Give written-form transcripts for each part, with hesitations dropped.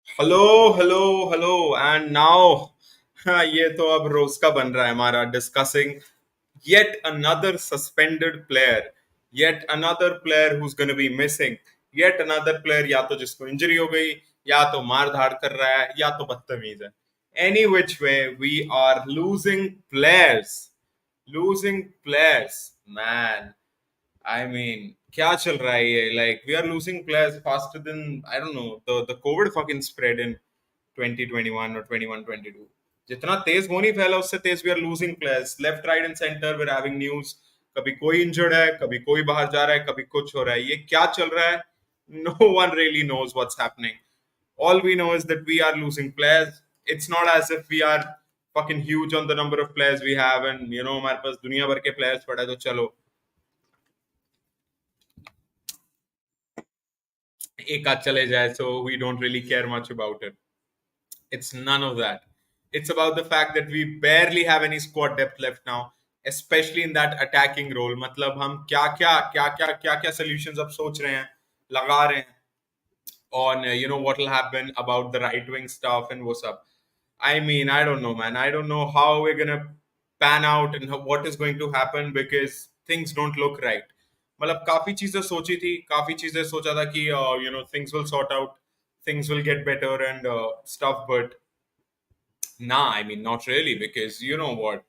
Hello hello hello and now हाँ ये तो अब रोज का बन रहा है हमारा discussing yet another suspended player, yet another player who's going to be missing, yet another player या तो जिसको इंजरी हो गई, या तो मार धाड़ कर रहा है, या तो बदतमीज है. Any which way we are losing players, man. I mean, क्या चल रहा है ये? Like we are losing players faster than I don't know the COVID fucking spread in 2021 or 21-22. जितना तेज होनी फैला उससे तेज we are losing players left, right and center. We're having news. कभी कोई इंजर्ड है, कभी कोई बाहर जा रहा है, कभी कुछ हो रहा है. ये क्या चल रहा है? No one really knows what's happening. All we know is that we are losing players. It's not as if we are fucking huge on the number of players we have and हमारे पास दुनिया भर के players पड़ा है तो चलो एक आध चले जाए, so we don't really care much about it. It's none of that. It's about the fact that we barely have any squad depth left now, especially in that attacking role. मतलब हम क्या क्या solutions अब सोच रहे हैं, लगा रहे हैं on what will happen about the right wing stuff and what's up. I mean, I don't know, man. I don't know how we're gonna pan out and what is going to happen because things don't look right. मतलब काफी चीजें सोची थी, काफी चीजें सोचा था कि things will sort out, things will get better and stuff, but nah, I mean not really because you know what,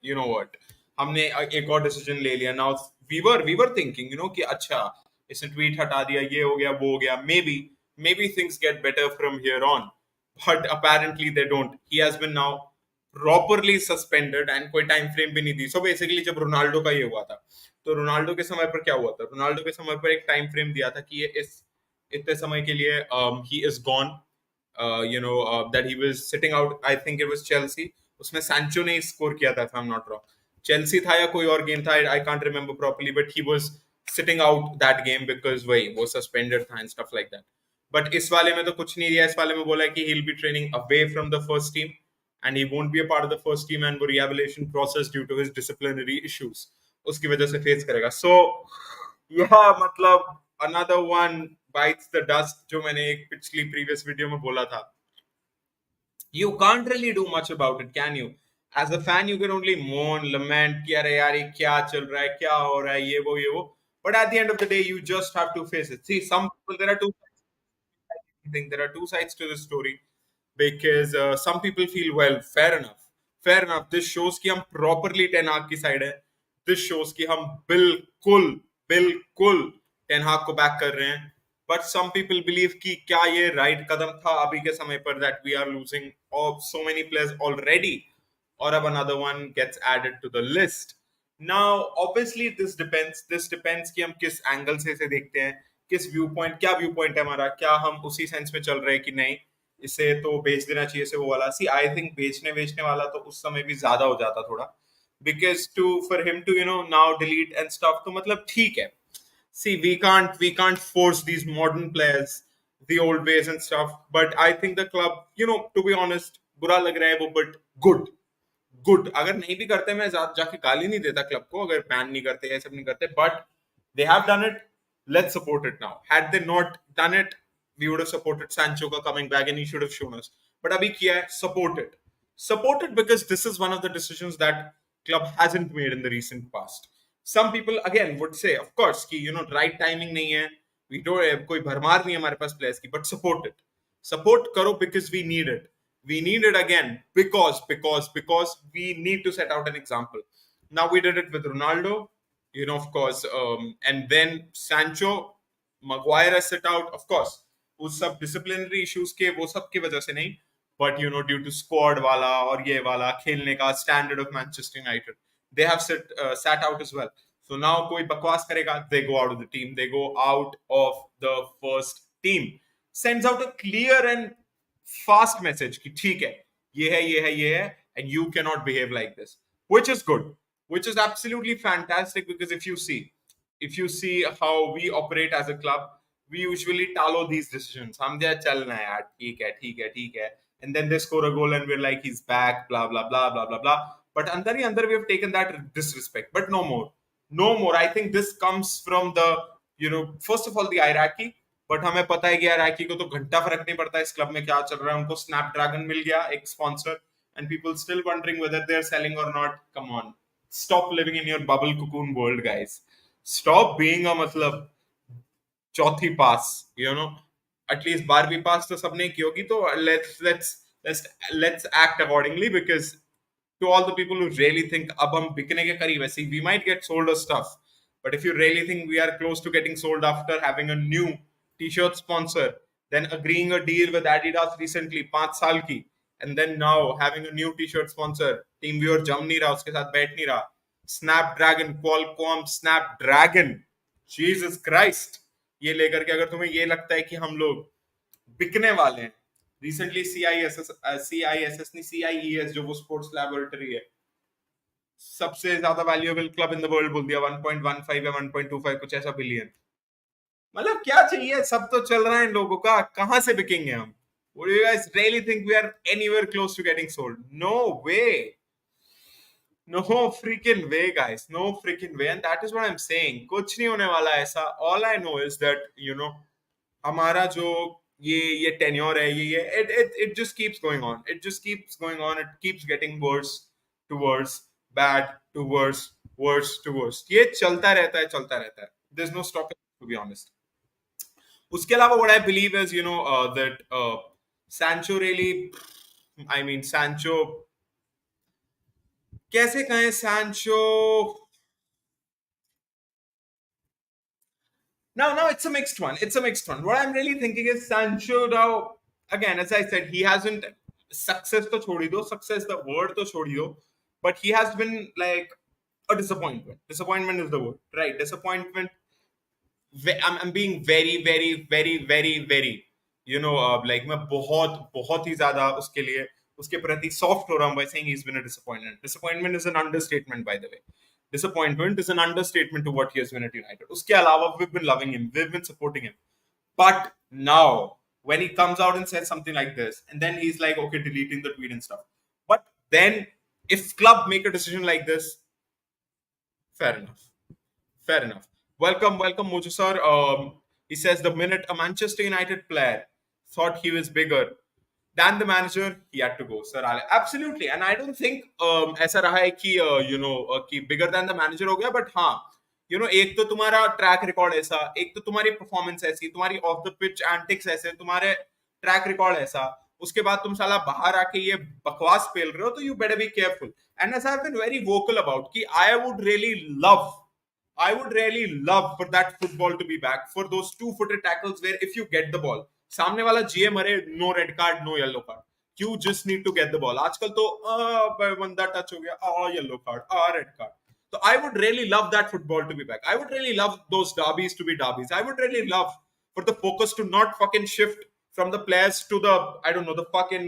हमने एक और डिसीजन ले लिया. Now we were thinking कि अच्छा इसने ट्वीट हटा दिया, ये हो गया, वो हो गया, maybe things get better from here on, but apparently they don't. He has been now properly suspended and कोई टाइम फ्रेम भी नहीं दी. सो बेसिकली जब रोनाल्डो का ये हुआ था, तो रोनाल्डो के समय पर क्या हुआ था? रोनाल्डो के समय पर एक टाइम फ्रेम दिया था कि ये इस इतने समय के लिए he is gone. That he was sitting out. I think it was Chelsea. उसमें सैंचो ने स्कोर किया था, if I am not wrong. Chelsea था या कोई और गेम था, I can't remember properly, but he was sitting out that game because वही वो सस्पेंडेड था and stuff like that. But इस वाले में तो कुछ नहीं दिया. इस वाले में बोला है कि he will be training away from the first team and he won't be a part of the first team and वो rehabilitation process due to his disciplinary issues उसकी वजह से फेस करेगा. So yeah, मतलब another one bites the dust, जो मैंने एक पिछली previous वीडियो में बोला था. You can't really do much about it, can you? As a fan, you can only moan, lament कि अरे यार ये क्या चल रहा है, क्या हो रहा है, ये वो. But at the end of the day, you just have to face it. See, some people, there are two sides. I think there are two sides to this story because some people feel, well, fair enough. This shows कि हम properly Ten Hag की side है. This shows कि हम बिल्कुल बिल्कुल Ten Hag को back कर रहे हैं. But some people believe कि क्या ये right कदम था अभी के समय पर, that we are losing so many players already, or अब another one gets added to the list. Now, obviously, this depends. This depends कि हम किस एंगल से इसे देखते हैं, किस व्यू पॉइंट, क्या व्यू पॉइंट है हमारा, क्या हम उसी सेंस में चल रहे हैं कि नहीं इसे तो बेच देना चाहिए, इसे वो वाला. सी, आई थिंक बेचने वाला तो उस समय भी ज्यादा हो जाता थोड़ा, because to for him to now delete and stuff, तो मतलब ठीक है. See, we can't force these modern players the old ways and stuff, but I think the club, to be honest, बुरा लग रहा है वो, but good. अगर नहीं भी करते, मैं जाके गाली नहीं देता क्लब को अगर बैन नहीं करते, ये सब नहीं करते, but they have done it. Let's support it now. Had they not done it, we would have supported Sancho का coming back and he should have shown us. But अभी किया है, support it because this is one of the decisions that club hasn't made in the recent past. Some people again would say, of course, कि right timing नहीं है, we don't, कोई भरमार नहीं है हमारे पास players की, but support करो because we need it again because we need to set out an example. Now we did it with Ronaldo, of course, and then Sancho, Maguire has set out, of course, उस सब disciplinary issues के वो सब की वजह से नहीं, but due to squad वाला और ये वाला खेलने का standard of Manchester United, they have sat out as well. So now कोई बकवास करेगा, they go out of the team, they go out of the first team. Sends out a clear and fast message कि ठीक है, ये है, and you cannot behave like this, which is good, which is absolutely fantastic, because if you see how we operate as a club, we usually tallow these decisions. हम दिया चलना है यार, ठीक है, and then they score a goal and we're like, he's back, blah blah blah blah blah blah. But अंदर we have taken that disrespect, but no more. I think this comes from the, first of all, the hierarchy. But हमें पता है कि यार आईकी को तो घंटा फर्क नहीं पड़ता इस क्लब में क्या चल रहा है, उनको स्नैपड्रैगन मिल गया एक sponsor, and people still wondering whether they are selling और not. Come on, stop living in your bubble cocoon world guys. Stop being a मतलब चौथी पास, यू नो, एटलीस्ट 12वीं पास तो सबने की होगी, तो let's act accordingly, because to all the people who really think अब हम बिकने के करीब है, see we might get sold or stuff, but if you really think we are close to getting sold after having a new t-shirt sponsor, then agreeing a deal with Adidas recently 5 साल की, and then now having a new t-shirt sponsor, team viewer जम नहीं रहा, उसके साथ बैठ नहीं रहा, Snapdragon, Qualcomm Snapdragon, Jesus Christ, ये लेकर के अगर तुम्हें ये लगता है कि हम लोग बिकने वाले हैं, रिसेंटली सीआईएसएस नहीं सीआईईएस जो वो स्पोर्ट्स लैबोरेटरी है, सबसे ज्यादा valuable club in the world बोल दिया, 1.15 या 1.25 कुछ ऐसा बिलियन. मतलब क्या चाहिए, सब तो चल रहा है इन लोगों का, कहां से बिकेंगे हम? Would you guys really think we are anywhere close to getting sold? No way. No freaking way, guys. No freaking way. And that is what I'm saying. कुछ नहीं होने वाला ऐसा. All I know is that, you know, हमारा जो ये tenure है, ये it just keeps going on. It just keeps going on. It keeps getting worse to worse, bad to worse, worse to worse. ये चलता रहता है, चलता रहता है. There's no stopping, to be honest. उसके अलावा what I believe is, you know, that Sancho really, I mean, Sancho, कैसे कहें Sancho? Now it's a mixed one. It's a mixed one. What I'm really thinking is Sancho now, again, as I said, he hasn't success to chhodi do, success the word to chhodi do, but he has been like a disappointment. Disappointment is the word, right? Disappointment. I'm being very, very, very, very, very, you know, like मैं बहुत ही ज़्यादा उसके लिए उसके प्रति soft हो रहा हूँ by saying he's been a disappointment. Disappointment is an understatement, by the way. Disappointment is an understatement to what he has been at United. उसके अलावा we've been loving him, we've been supporting him. But now, when he comes out and says something like this, and then he's like, okay, deleting the tweet and stuff. But then, if club make a decision like this, fair enough. Fair enough. Welcome, Mojo sir. He says the minute a Manchester United player thought he was bigger than the manager, he had to go. Sir, absolutely. And I don't think ऐसा रहा है कि कि bigger than the manager हो गया. But हाँ, you know, एक तो तुम्हारा ट्रैक रिकॉर्ड ऐसा, एक तो तुम्हारी परफॉर्मेंस ऐसी, तुम्हारी ऑफ द पिच एंटिक्स ऐसे, तुम्हारे ट्रैक रिकॉर्ड ऐसा, उसके बाद तुम साला बाहर आके ये बकवास पेल रहे हो, तो you better be careful. And as I have been very vocal about कि I would really love for that football to be back, for those two-footed tackles where if you get the ball, सामने वाला जीए मरे, no red card, no yellow card. You just need to get the ball. आजकल तो बंदा touch हो गया, yellow card, red card. So I would really love that football to be back. I would really love those derbies to be derbies. I would really love for the focus to not fucking shift from the players to the, I don't know, the fucking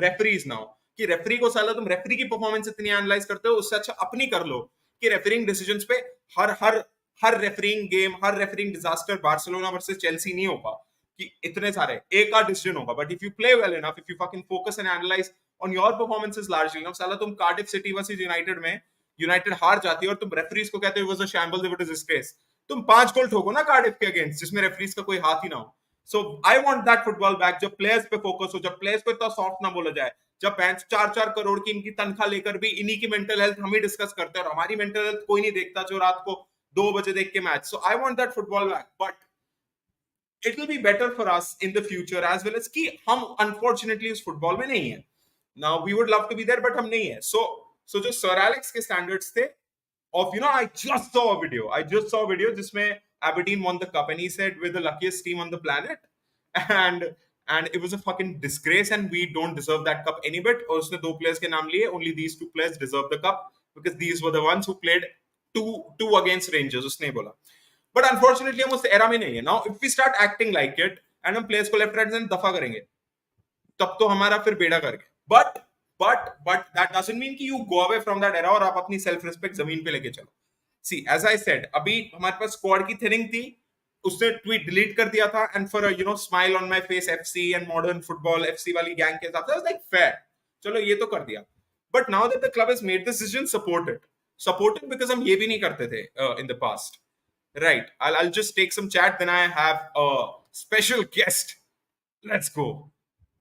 referees now. कि referee को साला तुम referee की performance इतनी analyse करते हो, उससे अच्छा अपनी कर लो कि रेफरिंग डिसीजंस पे हर हर हर रेफरिंग गेम, हर refereeing disaster Barcelona versus Chelsea नहीं होगा कि इतने सारे एक आध डिसीजन होगा. But if you play well enough, if you fucking focus and analyse on your performances largely, ना साला तुम कार्डिफ सिटी वर्सेस यूनाइटेड में यूनाइटेड हार जाती है और तुम रेफरीज को कहते हो was a shambles, it was a disgrace. तुम 5 गोल ठोको ना कार्डिफ के अगेंस्ट जिसमें रेफरीज का कोई हाथ ही ना हो. So I want that football back, जब प्लेयर्स पे फोकस हो, जब प्लेयर्स को इतना सॉफ्ट ना बोला जाए, जब 4-4 करोड़ की इनकी तनख्वाह लेकर भी इन्हीं की मेंटल हेल्थ हम ही डिस्कस करते हैं और हमारी मेंटल हेल्थ कोई नहीं देखता जो रात को 2 बजे देख के match. So I want that football back, but it will be better for us in the future as well as कि हम अनफॉर्चुनेटली उस फुटबॉल में नहीं है. Now we would love to be there but हम नहीं है. सो जो सर एलेक्स के स्टैंडर्ड्स थे of, you know, I just saw a video जिसमें Aberdeen won the cup and he said we're the luckiest team on the planet, and it was a fucking disgrace and we don't deserve that cup any bit. और उसने 2 players के नाम लिए, only these 2 players deserve the cup because these were the ones who played two against Rangers, उसने बोला. But unfortunately हम उस era में नहीं है. Now if we start acting like it and हम players को left right and दफा करेंगे, तब तो हमारा फिर बेड़ा करके. But that doesn't mean कि you go away from that era और आप अपनी self respect जमीन पे लेके चलो. See, as I said, अभी हमारे पास स्क्वाड की थिनिंग थी, उसने ट्वीट डिलीट कर दिया था, and for you know smile on my face FC and modern football FC वाली गैंग के हिसाब से वाज लाइक फेयर, चलो ये तो कर दिया. But now that the club has made this decision, support it because हम ये भी नहीं करते थे in the past, right? I'll just take some chat, then I have special guest. Let's go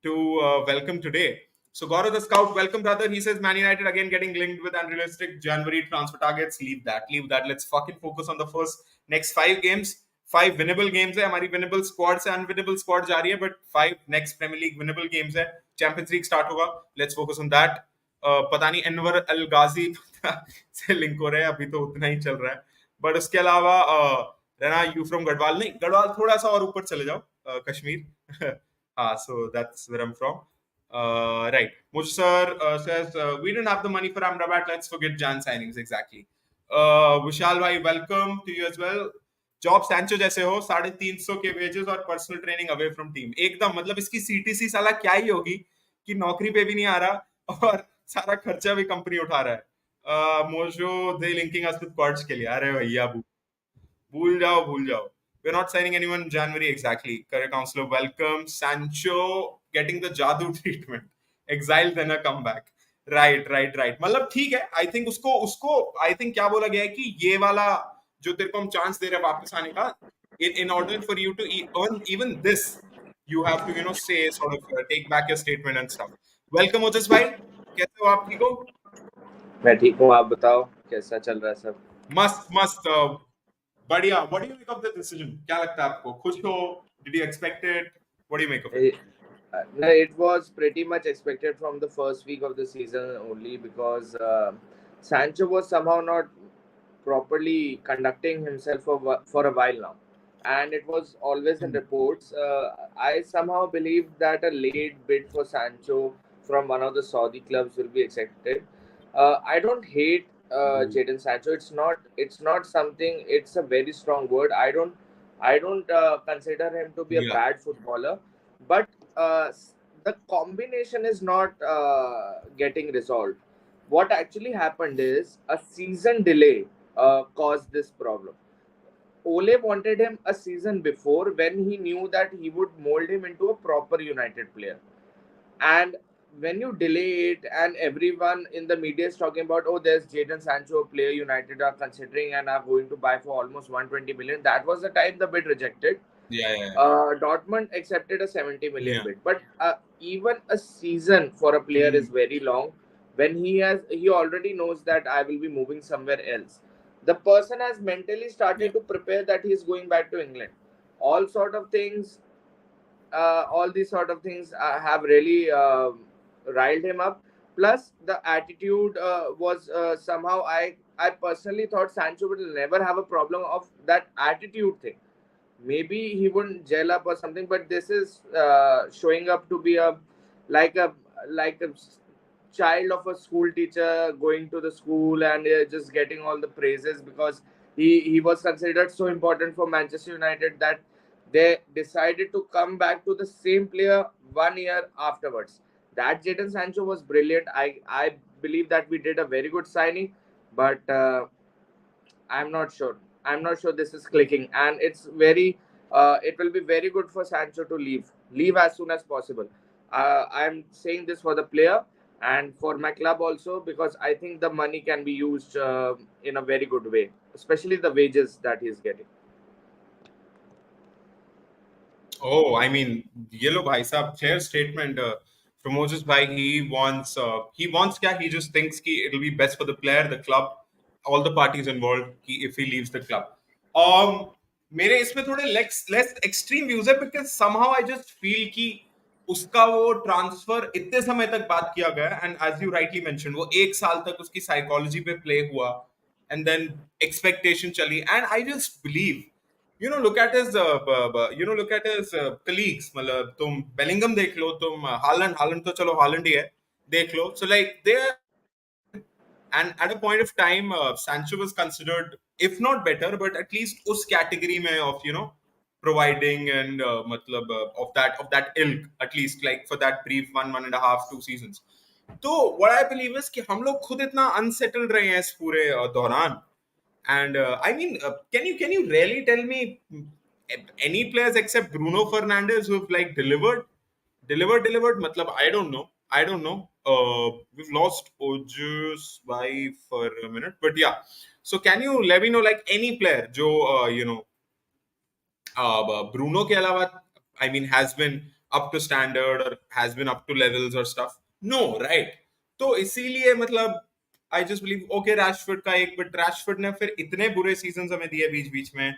to welcome today. So Gaurav the Scout, welcome brother. He says Man United again getting linked with unrealistic January transfer targets. Leave that. Leave that. Let's fucking focus on the first next 5 games. 5 winnable games है हमारी winnable squad से unwinnable squad जा रही है but 5 next Premier League winnable games है. Champions League start होगा. Let's focus on that. पता नहीं अनवर अल गाजी से लिंक हो रहे हैं अभी तो उतना ही चल रहा है बट उसके अलावा रहना यू फ्रॉम गढ़वाल नहीं गढ़वाल थोड़ा सा और ऊपर चले जाओ Kashmir so that's where I'm from. Right. Mushsar says, we didn't have the money for Amrabat. Let's forget Jan signings. Exactly. Vishal bhai, welcome to you as well. Job Sancho जैसे हो 350 के वेजेस और personal training away from team एकदम मतलब इसकी CTC साला क्या ही होगी कि नौकरी पे भी नहीं आ रहा और सारा खर्चा भी कंपनी उठा रहा है mojo they linking us with quartz के लिए अरे भैया भूल जाओ. We're not signing anyone in January exactly. Career counselor, welcome. Sancho getting the jadoo treatment. Exile then a comeback. Right. मतलब ठीक है. I think उसको I think क्या बोला गया है कि ये वाला जो तेरे को हम चांस दे रहे हैं वापस आने का in order for you to earn even this you have to say sort of take back your statement and stuff. Welcome ओजस भाई. कैसे हो आप ठीक हो? मैं ठीक हूँ आप बताओ कैसा चल रहा है सब मस्त बढ़िया. What do you make of the decision? क्या लगता है आपको? खुश हो? Did you expect it? What do you make of it? No, it was pretty much expected from the first week of the season only because Sancho was somehow not properly conducting himself for a while now. And it was always in reports. I somehow believe that a late bid for Sancho from one of the Saudi clubs will be accepted. I don't hate Jadon Sancho. It's not something. It's a very strong word. I don't consider him to be a bad footballer, but the combination is not getting resolved. What actually happened is a season delay caused this problem. Ole wanted him a season before when he knew that he would mold him into a proper United player. And when you delay it, and everyone in the media is talking about, oh, there's Jadon Sancho, a player United are considering and are going to buy for almost 120 million. That was the time the bid rejected. Yeah. Dortmund accepted a 70 million bid, but even a season for a player is very long. When he already knows that I will be moving somewhere else. The person has mentally started to prepare that he is going back to England. All these sort of things have really riled him up. Plus, the attitude was somehow I personally thought Sancho would never have a problem of that attitude thing. Maybe he wouldn't gel up or something, but this is showing up to be like a like a child of a school teacher going to the school and just getting all the praises because he was considered so important for Manchester United that they decided to come back to the same player 1 year afterwards. That Jadon Sancho was brilliant. I believe that we did a very good signing, but I'm not sure. I'm not sure this is clicking, and it's very. It will be very good for Sancho to leave as soon as possible. I'm saying this for the player and for my club also because I think the money can be used in a very good way, especially the wages that he's getting. Oh, I mean, yellow bhai sab clear statement from Moses bhai. He wants kya? He just thinks ki it'll be best for the player, the club, all the parties involved. Ki if he leaves the club. मेरे इसमें थोड़े less extreme views है because somehow I just feel कि उसका वो transfer इतने समय तक बात किया गया and as you rightly mentioned वो 1 साल तक उसकी psychology पे play हुआ and then expectation चली and I just believe look at his colleagues मतलब तुम बेलिंगम देख लो तुम हालैंड तो चलो हालैंड ही है देख लो so like they and at a point of time Sancho was considered if not better but at least उस category में of providing and मतलब of that ilk at least like for that brief 1.5 2 seasons तो what I believe is कि हम लोग खुद इतना unsettled रहे हैं इस पूरे दौरान and I mean, can you really tell me any players except Bruno Fernandes who've like delivered? Matlab, I don't know. We've lost Ojus by for a minute, but yeah. So can you let me know like any player, जो Bruno के अलावा I mean has been up to standard और has been up to levels और stuff, no right. तो इसीलिए मतलब I just believe okay Rashford का एक, बट रैशफोर्ड ने फिर इतने बुरे सीजन हमें दिए बीच बीच में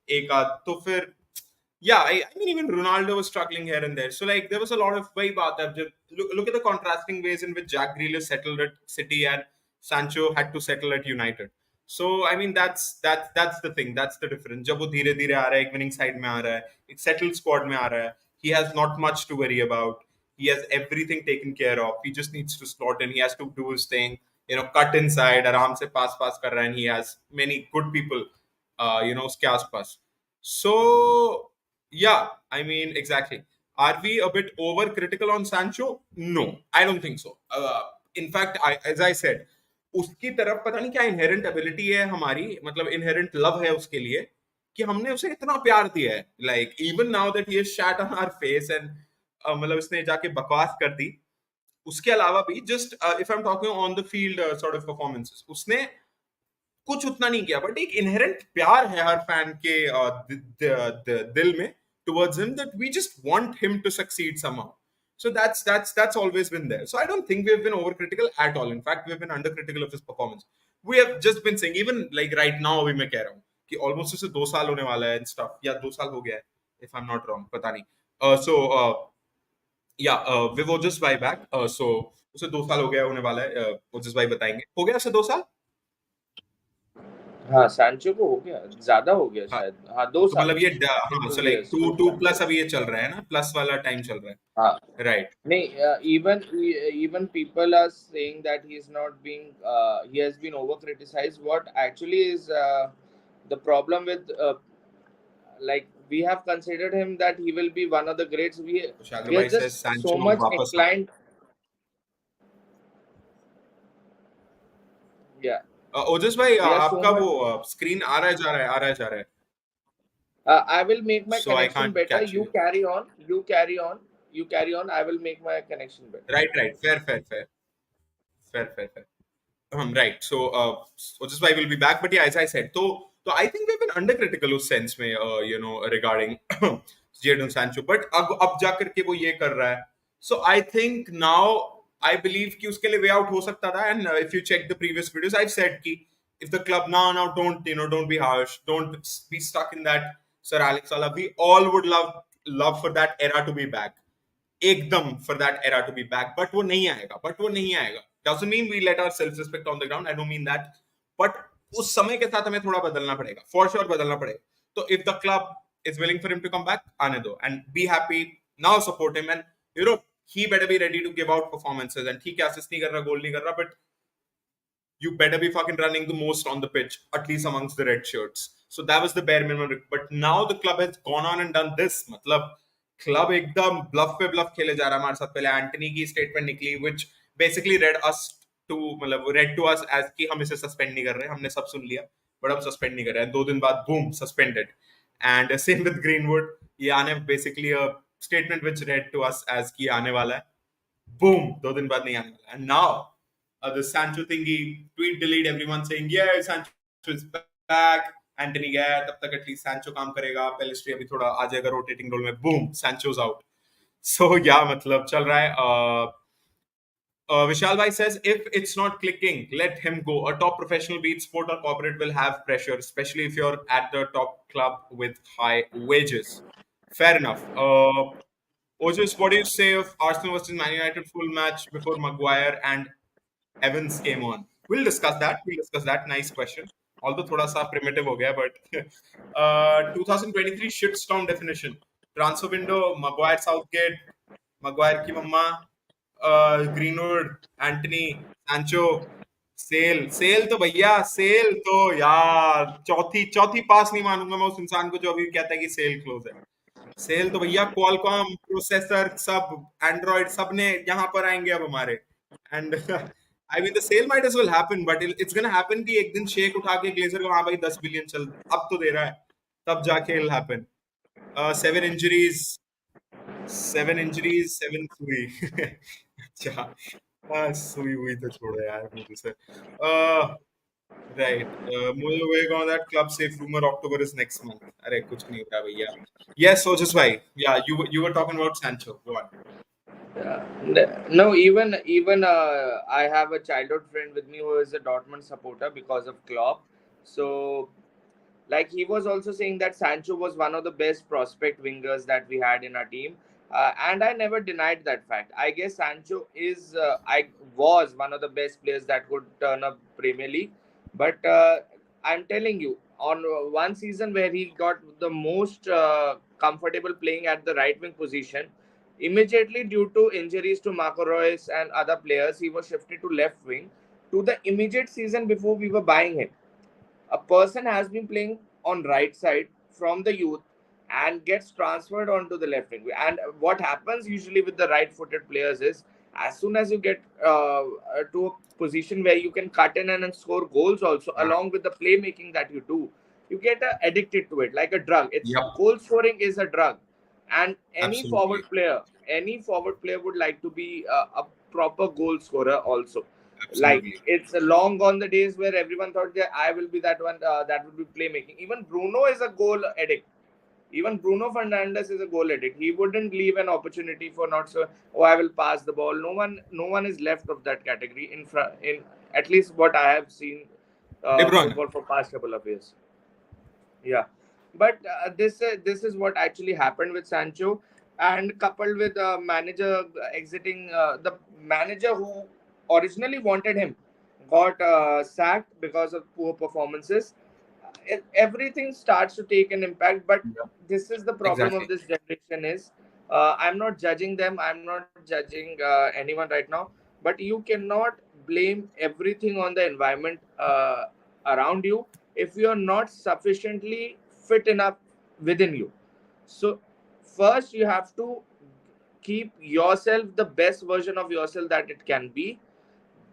एक आध, तो फिर yeah, I mean, even Ronaldo was struggling here and there. So, like, there was a lot of वही बात है. Look at the contrasting ways in which Jack Grealish settled at City and Sancho had to settle at United. So, I mean, that's the thing. That's the difference. जब वो धीरे धीरे आ रहा है, एक winning side में आ रहा है, एक settled squad में आ रहा है, he has not much to worry about. He has everything taken care of. He just needs to slot in. He has to do his thing. You know, cut inside, आराम से pass कर रहा है, and he has many good people, you know, उसके आसपास. So yeah, I mean, exactly. Are we a bit overcritical on Sancho? No, I don't think so. In fact, as I said, उसकी तरफ पता नहीं क्या इनहेरेंट एबिलिटी है हमारी, मतलब इनहेरेंट लव है उसके लिए कि हमने उसे इतना प्यार दिया है. Like even now that he is shat on our face and मतलब इसने जाके बकवास कर दी. उसके अलावा भी just if I am talking on the field sort of performances, उसने कुछ उतना नहीं किया, बट एक इनहेरेंट प्यार है हर फैन के दिल में towards him, that we just want him to succeed somehow. So that's always been there. So I don't think we've been overcritical at all. In fact, we've been undercritical of his performance. We have just been saying, even like right now अभी मैं कह रहा हूँ कि almost उसे 2 साल होने वाला है and stuff, या 2 साल हो गया है if I'm not wrong, पता नहीं. So yeah, with Ojas भाई back, so उसे 2 साल हो गया होने वाला है, ओजस भाई बताएंगे हो गया उसे 2 साल. हाँ, सैंचो को हो गया, ज्यादा हो गया हाँ, शायद, हाँ 2 साल, तो मतलब ये आई थिंक हाँ, so two like years two two two साल प्लस अभी ये चल रहा है ना, प्लस वाला टाइम चल रहा हाँ. है, राइट. नहीं, even people are saying that he is not being he has been over criticized. What actually is the problem with like we have considered him that he will be one of the greats. Sagar We are भाई से just so Sancho much वापस आओ. inclined. Yeah, ओजस भाई, we are so आपका much. वो screen आ रहा है जा रहा है, आ रहा है जा रहा है, I will make my so I connection can't better. Catch You you. carry on. You carry on. You carry on. I will make my connection better. Right right, fair fair fair fair fair fair. Right. So, which is why we'll be back. But yeah, as I said, so I think we've been undercritical उस sense में, you know, regarding Jadon Sancho. But अब जा करके वो ये कर रहा है. So I think now I believe कि उसके लिए way out हो सकता था. And if you check the previous videos, I've said कि if the club now don't be harsh, don't be stuck in that Sir Alex wala. We all would love for that era to be back. एकदम for that era to be back, but वो नहीं आएगा, doesn't mean we let our self respect on the ground, I don't mean that, but उस समय के साथ हमें थोड़ा बदलना पड़ेगा, for sure बदलना पड़ेगा. तो if the club is willing for him to come back, आने दो and be happy, now support him, and you know he better be ready to give out performances. And ठीक है assist नहीं कर रहा, goal नहीं कर रहा, but you better be fucking running the most on the pitch, at least amongst the red shirts. So that was the bare minimum. But now the club has gone on and done this. मतलब club एकदम bluff पे bluff खेले जा रहा है हमारे साथ. पहले एंटनी की स्टेटमेंट निकली, which basically read to us as कि हम इसे सस्पेंड नहीं कर रहे, हमने सब सुन लिया, बट हम सस्पेंड नहीं कर रहे हैं. 2 दिन बाद boom suspended. And same with Greenwood. ये आने basically a statement which read to us as कि आने वाला है. Boom, 2 दिन बाद नहीं आने वाला. And now the Sancho thingy, tweet delete everyone saying, yeah, Sancho is back. Antony गया है, तब तक एटलीस्ट सैंचो काम करेगा, पेलिस्ट्री अभी थोड़ा आ जाएगा रोटेटिंग रोल में, बूम सैंचोज आउट. सो या मतलब चल रहा है. Vishal Bhai says, if it's not clicking, let him go. A top professional, be it sport or corporate, will have pressure, especially if you're at the top club with high wages. Fair enough. Ojas, what do you say of Arsenal versus Man United full match before Maguire and Evans came on? We'll discuss that. Nice question. Although thoda sa primitive ho gaya, but 2023 shitstorm definition. Transfer window, Maguire Southgate, Maguire की मम्मा, greenwood, Antony, Sancho, cell तो भैया, cell तो यार चौथी चौथी पास नहीं मानूंगा मैं उस इंसान को जो अभी कहता है कि सेल क्लोज है. सेल तो भैया क्वालकॉम प्रोसेसर सब एंड्रॉइड सब ने यहाँ पर आएंगे अब हमारे. And I mean the sale might as well happen, but it's gonna happen कि एक दिन शेक उठा के ग्लेजर को, हाँ भाई 10 बिलियन चल अब तो दे रहा है, तब जाके इट हैपन. 7 इंजरीज, 7 इंजरीज, 7 सुई. अच्छा, सुई हुई तो छोड़ो यार मुझे से. Right. Moving on that club safe rumor October is next month. अरे कुछ नहीं होता भैया. Yes, so just why? Yeah, you were talking about Sancho. Go on. No, even I have a childhood friend with me who is a Dortmund supporter because of Klopp. So like he was also saying that Sancho was one of the best prospect wingers that we had in our team, and I never denied that fact. I guess Sancho I was one of the best players that could turn up Premier League, but I'm telling you, on one season where he got the most comfortable playing at the right wing position, immediately due to injuries to Marco Reus and other players, he was shifted to left wing. To the immediate season before we were buying him, a person has been playing on right side from the youth and gets transferred onto the left wing. And what happens usually with the right-footed players is, as soon as you get to a position where you can cut in and score goals also Yeah. along with the playmaking that you do, you get addicted to it like a drug. It's Yep. Goal scoring is a drug, and Absolutely. any forward player would like to be a proper goal scorer also. Like Absolutely. it's long gone the days where everyone thought that I will be that one that would be playmaking. Even Bruno is a goal addict. Even Bruno Fernandes is a goal addict. He wouldn't leave an opportunity for not so. Oh, I will pass the ball. No one is left of that category in front. In at least what I have seen De Bruyne. football for past couple of years. Yeah, but this is what actually happened with Sancho, and coupled with manager exiting, the manager who originally wanted him got sacked because of poor performances. Everything starts to take an impact, but Yeah. this is the problem of Exactly. this generation is, I'm not judging them, I'm not judging anyone right now, but you cannot blame everything on the environment around you if you're not sufficiently fit enough within you. So first you have to keep yourself the best version of yourself that it can be,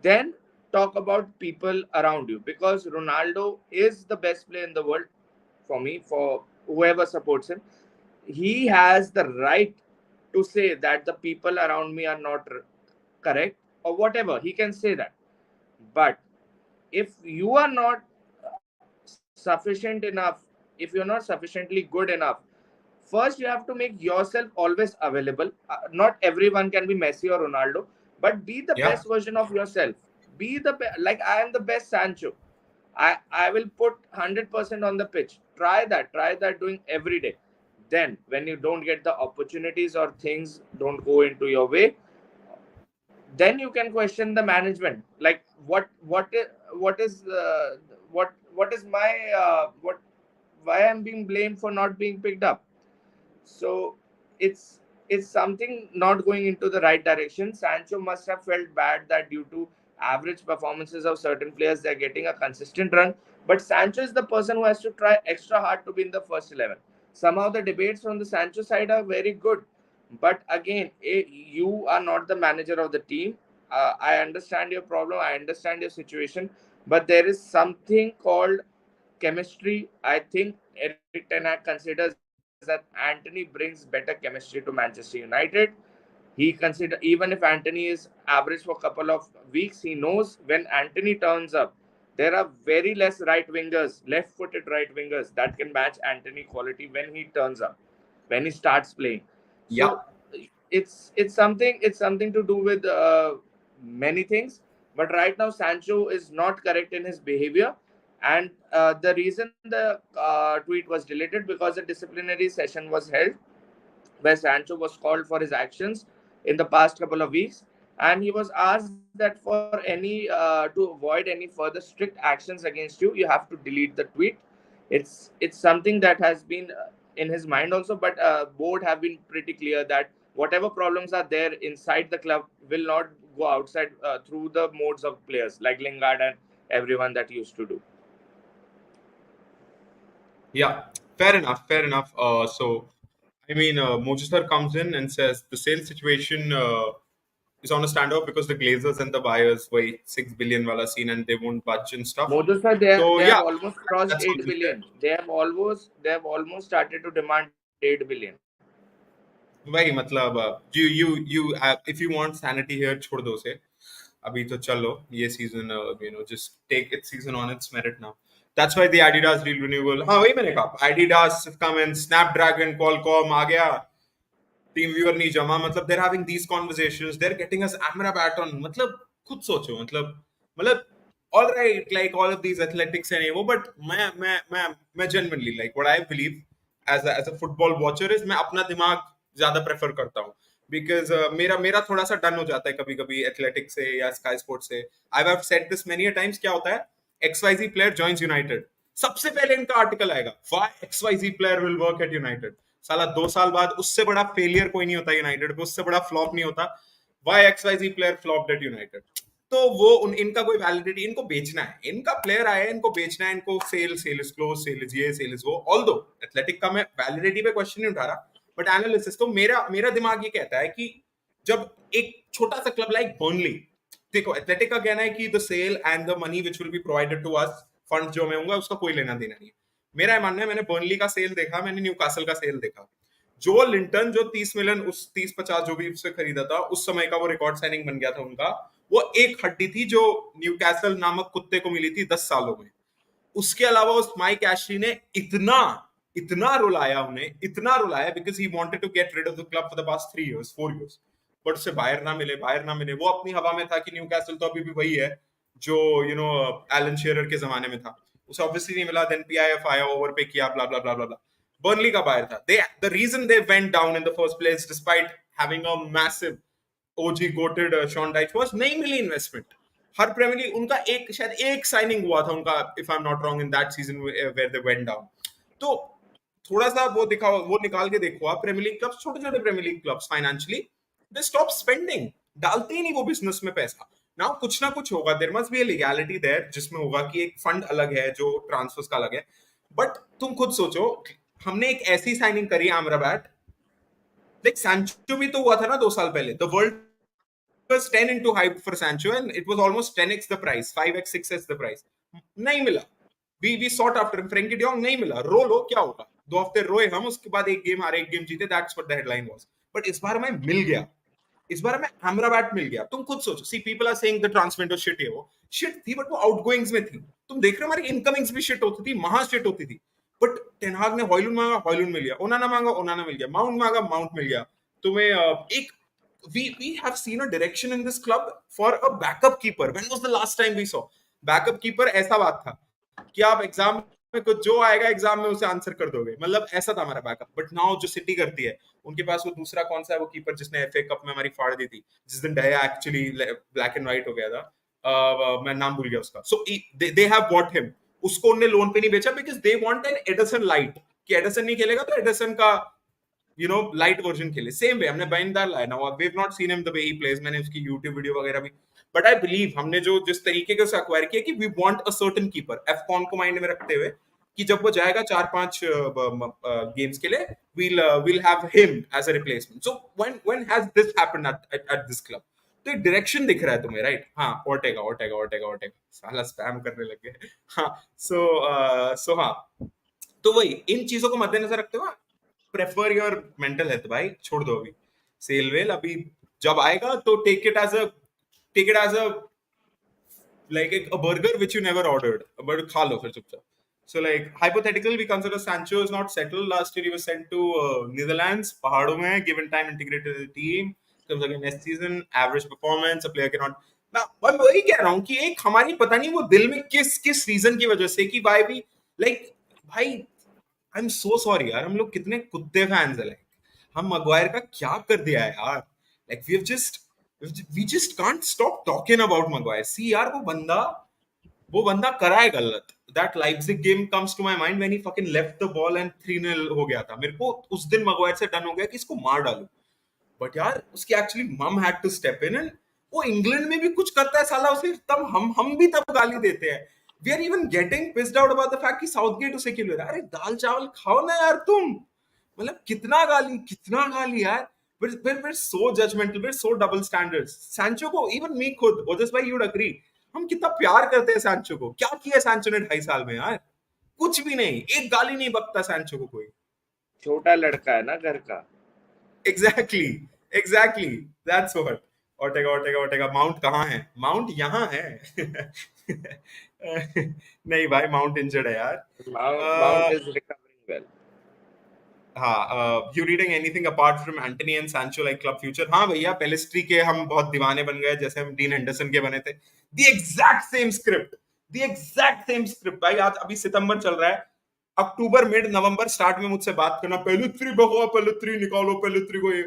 then talk about people around you, because Ronaldo is the best player in the world for me, for whoever supports him. He has the right to say that the people around me are not correct or whatever. He can say that. But if you are not sufficient enough, if you're not sufficiently good enough, first you have to make yourself always available. Not everyone can be Messi or Ronaldo, but be the Yeah. best version of yourself. Like I am the best Sancho. I will put 100% on the pitch. Try that doing every day. Then when you don't get the opportunities or things don't go into your way, then you can question the management. Like what is my what why I'm being blamed for not being picked up. So it's it's something not going into the right direction. Sancho must have felt bad that due to average performances of certain players, they're getting a consistent run. But Sancho is the person who has to try extra hard to be in the first 11. Somehow the debates from the Sancho side are very good. But again, you are not the manager of the team. I understand your problem. I understand your situation. But there is something called chemistry. I think Eric Ten Hag considers that Anthony brings better chemistry to Manchester United. He consider even if Anthony is average for a couple of weeks, he knows when Anthony turns up, there are very less right wingers, left-footed right wingers that can match Anthony quality when he turns up, when he starts playing. Yeah. So it's something to do with many things. But right now, Sancho is not correct in his behavior, and the reason the tweet was deleted because a disciplinary session was held where Sancho was called for his actions in the past couple of weeks, and he was asked that for any to avoid any further strict actions against you, you have to delete the tweet. It's something that has been in his mind also, but board have been pretty clear that whatever problems are there inside the club will not go outside through the modes of players like Lingard and everyone that used to do. Yeah. Fair enough. Fair enough. So I mean, Manchester comes in and says the sale situation is on a standoff because the Glazers and the buyers were 6 billion wala scene and they won't budge and stuff. Modus sir, So they yeah, have almost crossed that's 8 also there. billion. They have almost started to demand 8 billion. वही मतलब you if you want sanity here छोड़ दो उसे. अभी तो चलो ये season just take it season on its merit now. That's why the Adidas deal renewal. हाँ वही मैंने कहा, Adidas come in, Snapdragon, Qualcomm आ गया, टीम व्यूअर नहीं जमा, मतलब they're having these conversations, they're getting us Amrabat on. मतलब खुद सोचो, मतलब all right, like all of these athletics and वो, बट मैं genuinely like what I believe as a football watcher is, मैं अपना दिमाग ज्यादा प्रेफर करता हूँ. बिकॉज मेरा मेरा थोड़ा सा डन हो जाता है कभी कभी एथलेटिक्स से या स्काई स्पोर्ट्स से. I have said this many times. क्या होता है, XYZ प्लेयर जॉइंस यूनाइटेड, सबसे पहले इनका आर्टिकल आएगा, why XYZ player will work at United. साला 2 साल बाद उससे बड़ा फेलियर कोई नहीं होता यूनाइटेड पे, उससे बड़ा फ्लॉप नहीं होता. Why XYZ player flop at United. तो वो इनका कोई वैलिडिटी, इनको बेचना है, इनका प्लेयर आया है, इनको बेचना है, इनको sale is close, sale is ये, सेल इज वो. ऑल दो एथलेटिक का मैं वैलिडिटी पे क्वेश्चन नहीं उठा रहा, बट एनालिसिस तो मेरा मेरा दिमाग ये कहता है कि जब एक छोटा सा क्लब लाइक बर्नली, देखो एथलेटिक का कहना है कि the sale and the money which will be provided to us, fund जो में होंगे उसका कोई लेना देना नहीं है. मेरा ये मानना है, मैंने बर्नली का सेल देखा, मैंने न्यूकासल का सेल देखा. जो लिंटन जो 30 मिलियन, उस 30-50 जो भी उससे खरीदा था, उस समय का वो रिकॉर्ड साइनिंग बन गया था उनका. वो एक हड्डी थी जो न्यूकैसल नामक कुत्ते को मिली थी 10 सालों में. उसके अलावा उस माइक एशली ने इतना इतना रुलाया उन्हें, इतना रुलाया, because he wanted to get rid of the club for the past 3 years 4 years. But उससे बाहर ना मिले, बाहर ना मिले. वो अपनी हवा में था कि न्यूकैसल तो अभी भी वही है जो एलन शेरर के जमाने में था. उसे ऑब्वियसली नहीं मिला. देन PIF आया, ओवर पे किया, ब्ला ब्ला ब्ला ब्ला ब्ला. बर्नली का बाहर था. They the reason they went down in the first place despite having a massive OG goated Sean Dyche was, नहीं मिली इन्वेस्टमेंट. हर प्रीमियर लीग उनका एक, शायद एक साइनिंग हुआ था उनका, if I am not wrong, in that season where they went down. तो थोड़ा सा वो दिखाओ, वो निकाल के देखो आप. प्रीमियर लीग क्लब्स, छोटे छोटे Premier League clubs financially they stop spending, डालते ही नहीं वो बिजनेस में पैसा. ना कुछ ना कुछ होगा, there must be a legality there, जिसमें होगा कि एक फंड अलग है जो ट्रांसफर्स का अलग है. बट तुम खुद सोचो, हमने एक ऐसी साइनिंग करी अमराबाद, देख सैंचो भी तो हुआ था ना 2 साल पहले. The world was 10 into hype for Sancho and it was almost 10x the price, 5x 6x the price. नहीं मिला. we sought after him. Frenkie de Jong नहीं मिला. रो लो, क्या होगा, 2 हफ्ते रोए हम, उसके बाद एक गेम हारे, एक गेम जीते. That's what the headline was. But इस बार हमें मिल गया, इस बार हमें अमराबाद मिल गया. तुम खुद सोचो, see people are saying the transfer window shit है, वो शिट थी, बट वो आउटगोइंग्स में थी. तुम देख रहे हो हमारी इनकमिंग्स भी शिट होती थी, महा शिट होती थी. बट टेनहाग ने हॉयलुंड मांगा, हॉयलुंड मिल गया. ओनाना मांगा, ओनाना मिल गया. माउंट मांगा, माउंट मिल गया. तुम्हें एक, we have seen a direction in this club for a backup keeper. When was the last time we saw backup keeper? ऐसा बात था कि आप एग्जाम में कुछ जो आएगा एग्जाम में उसे आंसर कर दोगे, मतलब ऐसा था हमारा बैकअप. बट नाउ जो सिटी करती है, उनके पास वो दूसरा कौन सा है वो कीपर जिसने FA कप में हमारी फाड़ दी थी, जिस दिन डया एक्चुअली ब्लैक एंड व्हाइट हो गया था. मैं नाम भूल गया उसका. So they have bought him. उसको उन्होंने लोन पे नहीं बेचा because they want an Ederson light, कि एडरसन नहीं खेलेगा तो एडरसन का लाइट वर्जन खेले. सेम वे हमने बैनदार लाया ना, we have not seen him the way he plays. मैंने उसकी यूट्यूब वीडियो वगैरह भी, बट आई बिलीव हमने जो जिस तरीके के उसे एक्वायर किया कि we want a certain keeper, AFCON को माइंड में रखते हुए कि जब वो जाएगा 4-5 गेम्स के लिए, we'll have him as a replacement. So when has this happened at this club? तो एक डायरेक्शन दिख रहा है तुम्हें, राइट? हाँ, ओर्टेगा ओर्टेगा ओर्टेगा ओर्टेगा, साला स्पैम करने लग गए. हाँ, सो हाँ, तो वही इन चीजों को मद्देनजर रखते हुए प्रेफर योर मेंटल हेल्थ भाई. छोड़ दो अभी सेल वेल. अभी जब आएगा तो take it as a like a burger which you never ordered, but खा लो फिर चुपचाप. So like hypothetically, we consider Sancho is not settled. Last year he was sent to Netherlands, पहाड़ों में, given time integrated in the team. Comes again next season, average performance, a player cannot. मैं वही कह रहा हूँ कि एक हमारी पता नहीं वो दिल में किस किस रीजन की वजह से कि भाई भी लाइक भाई आई एम सो सॉरी यार, हम लोग कितने कुत्ते फैंस है. लाइक हम मगवायर का क्या कर दिया है यार. Like we just can't stop talking about Maguire. See यार, वो बंदा कराए गलत. That Leipzig game comes to my mind when he fucking left the ball and 3-0 हो गया था. मेरे को उस दिन मगवायर से डन हो गया कि इसको मार डालू. बट यार उसकी actually mum had to step in and वो इंग्लैंड में भी कुछ करता है साला, उसे तब हम भी तब गाली देते हैं. We are even getting pissed out about the fact कि साउथगेट उसे क्यों ले रहा है. अरे दाल चावल खाओ ना यार तुम. मतलब कितना गाली यार. we're so judgmental, we're so double standards. Sancho को, इवन मी खुद, ओजस भाई, you'd agree, हम कितना प्यार करते हैं सैंचो को. क्या किया सैंचो ने 2.5 साल में यार? कुछ भी नहीं. एक गाली नहीं बकता सैंचो को कोई. छोटा लड़का है ना घर का. Exactly that's what. Ortega Ortega Ortega, Mount कहाँ है? माउंट यहाँ है। नहीं भाई, माउंट इंजर्ड है यार। Mount is recovering well. हाँ, you reading anything apart from Antony and Sancho like club future? हाँ भैया, पेलिस्ट्री के हम बहुत दीवाने बन गए, जैसे हम डीन हेंडरसन के बने थे। The exact same script, the exact same script भाई। आज अभी सितंबर चल रहा है, अक्टूबर मिड नवंबर स्टार्ट में मुझसे बात करना, पेलिस्ट्री भगवा, पेलिस्ट्री निकालो, पेलिस्ट्री को ये।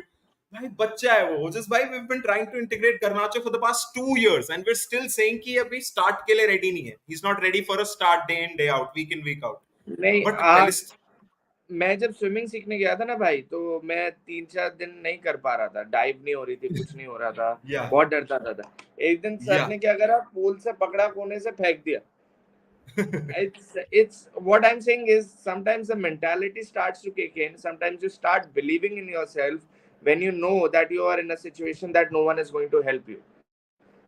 भाई बच्चा है वो जस्ट भाई, we have been trying to integrate garnacho for the past 2 years and we are still saying कि अभी स्टार्ट के लिए रेडी नहीं है, he is not ready for a start day in day out, week in week out. नहीं, but आज Pellistri, मैं जब स्विमिंग सीखने गया था ना भाई, तो मैं 3-4 दिन नहीं कर पा रहा था, डाइव नहीं हो रही थी, कुछ नहीं हो रहा था, या बहुत डरता था। एक दिन सर या ने क्या करा, पूल से पकड़ा, कोने से फेंक दिया। It's what I'm saying is sometimes the mentality starts to kick in. Sometimes you start believing in yourself when you know that you are in a situation that no one is going to help you.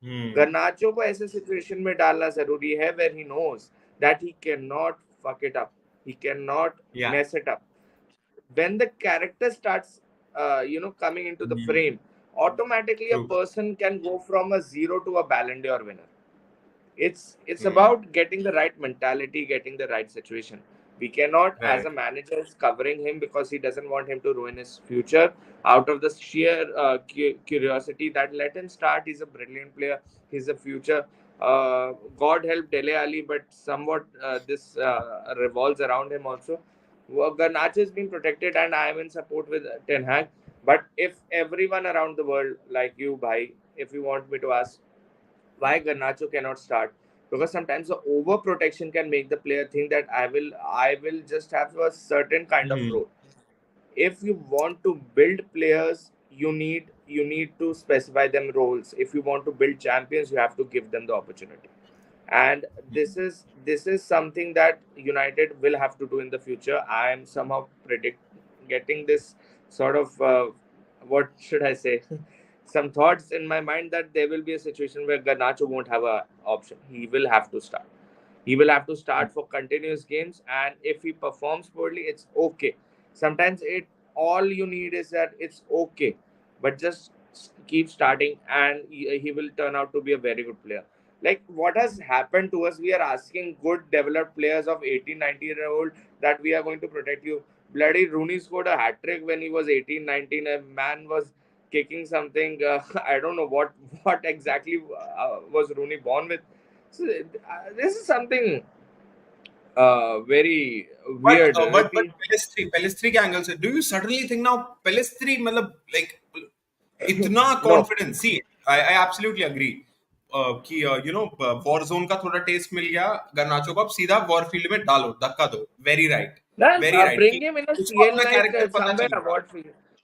Hmm. Garnacho को ऐसे situation में डालना जरूरी है where he knows that he cannot fuck it up, he cannot Yeah. mess it up. When the character starts coming into the Hmm. frame, automatically a True. person can go from a zero to a Ballon d'Or winner. It's Hmm. about getting the right mentality, getting the right situation. We cannot, as Right. a manager, is covering him because he doesn't want him to ruin his future out of the sheer curiosity that let him start. He's a brilliant player, he's a future. God help Dele Ali, but somewhat this revolves around him also. Well, Garnacho is being protected, and I am in support with Ten Hag. But if everyone around the world, like you, bhai, if you want me to ask why Garnacho cannot start, because sometimes the overprotection can make the player think that I will just have a certain kind of Hmm. role. If you want to build players, you need to specify them roles. If you want to build champions, you have to give them the opportunity. And this is something that United will have to do in the future. I am somehow predict getting this sort of what should I say, some thoughts in my mind that there will be a situation where Garnacho won't have a option. He will have to start. He will have to start for continuous games, and if he performs poorly, it's okay. Sometimes it all you need is that it's okay, but just keep starting, and he will turn out to be a very good player. Like what has happened to us, we are asking good developed players of 18, 19-year old that we are going to protect you. Bloody Rooney scored a hat trick when he was 18, 19. A man was kicking something. I don't know what exactly was Rooney born with. So this is something very weird. But Pelistri के angle से, do you suddenly think now Pelistri मतलब like इतना No, confidence? See, I absolutely agree कि war zone का थोड़ा test मिल गया गर्नाचो को, अब सीधा वॉर फील्ड में डालो, धक्का दो। then वेरी राइट bring कि him in a उसको CL अपना night कैरेक्टर पता somewhere. चल रहा। What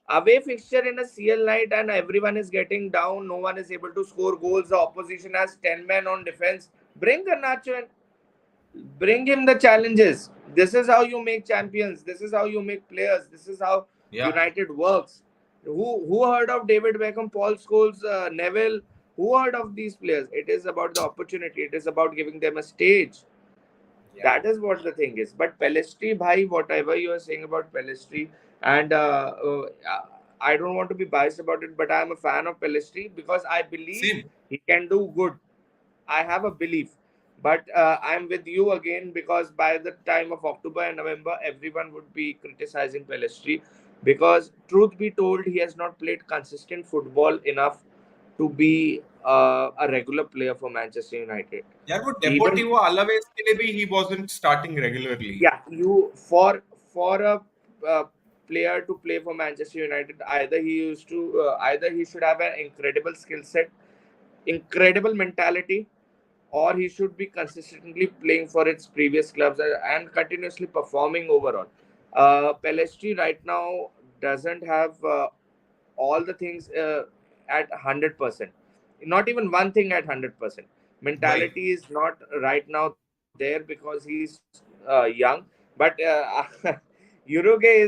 away fixture in a CL night, and everyone is getting down. No one is able to score goals. The opposition has 10 men on defense. Bring Garnacho and bring him the challenges. This is how you make champions. This is how you make players. This is how या United works. Who heard of David Beckham, Paul Scholes, Neville? Who heard of these players? It is about the opportunity. It is about giving them a stage. या That is what the thing is. But Pelistri, bhai, whatever you are saying about Pelistri, and I don't want to be biased about it, but I am a fan of Pelistri because I believe same. he can do good. I have a belief. But I'm with you again because by the time of October and November, everyone would be criticizing Pelistri because, truth be told, he has not played consistent football enough to be a regular player for Manchester United. यार वो Even Deportivo Alaves के लिए भी he wasn't starting regularly। yeah, you for a uh, player to play for Manchester United, either he should have an incredible skill set, incredible mentality, or he should be consistently playing for its previous clubs and continuously performing overall. Pelestri right now doesn't have all the things at 100%. Not even one thing at 100%. भाई Mentality is not right now there because he's young. But Uruguay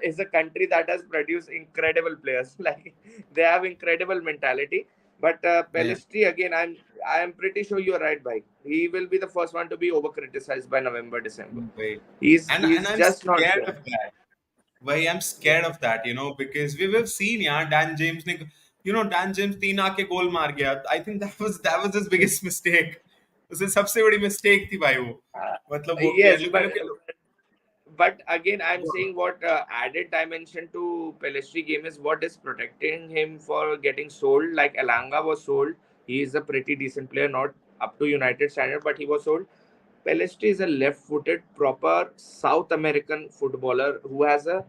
is a country that has produced incredible players. Like they have incredible mentality. But Pelestri again, I am pretty sure you're right, bhai. He will be the first one to be over criticized by November, December. भाई He's and I'm just not scared there. of that. Why I'm scared of that, because we've seen, yeah, Dan James ने Dan James 3 आके गोल मार गया. I think that was his biggest mistake. उसे सबसे बड़ी mistake थी भाई वो. Uh, मतलब वो yes, कह लो कि but again, I'm saying what added dimension to Pelestri game is what is protecting him for getting sold. Like Elanga was sold. He is a pretty decent player, not up to United standard, but he was sold. Pelestri is a left-footed, proper South American footballer who has a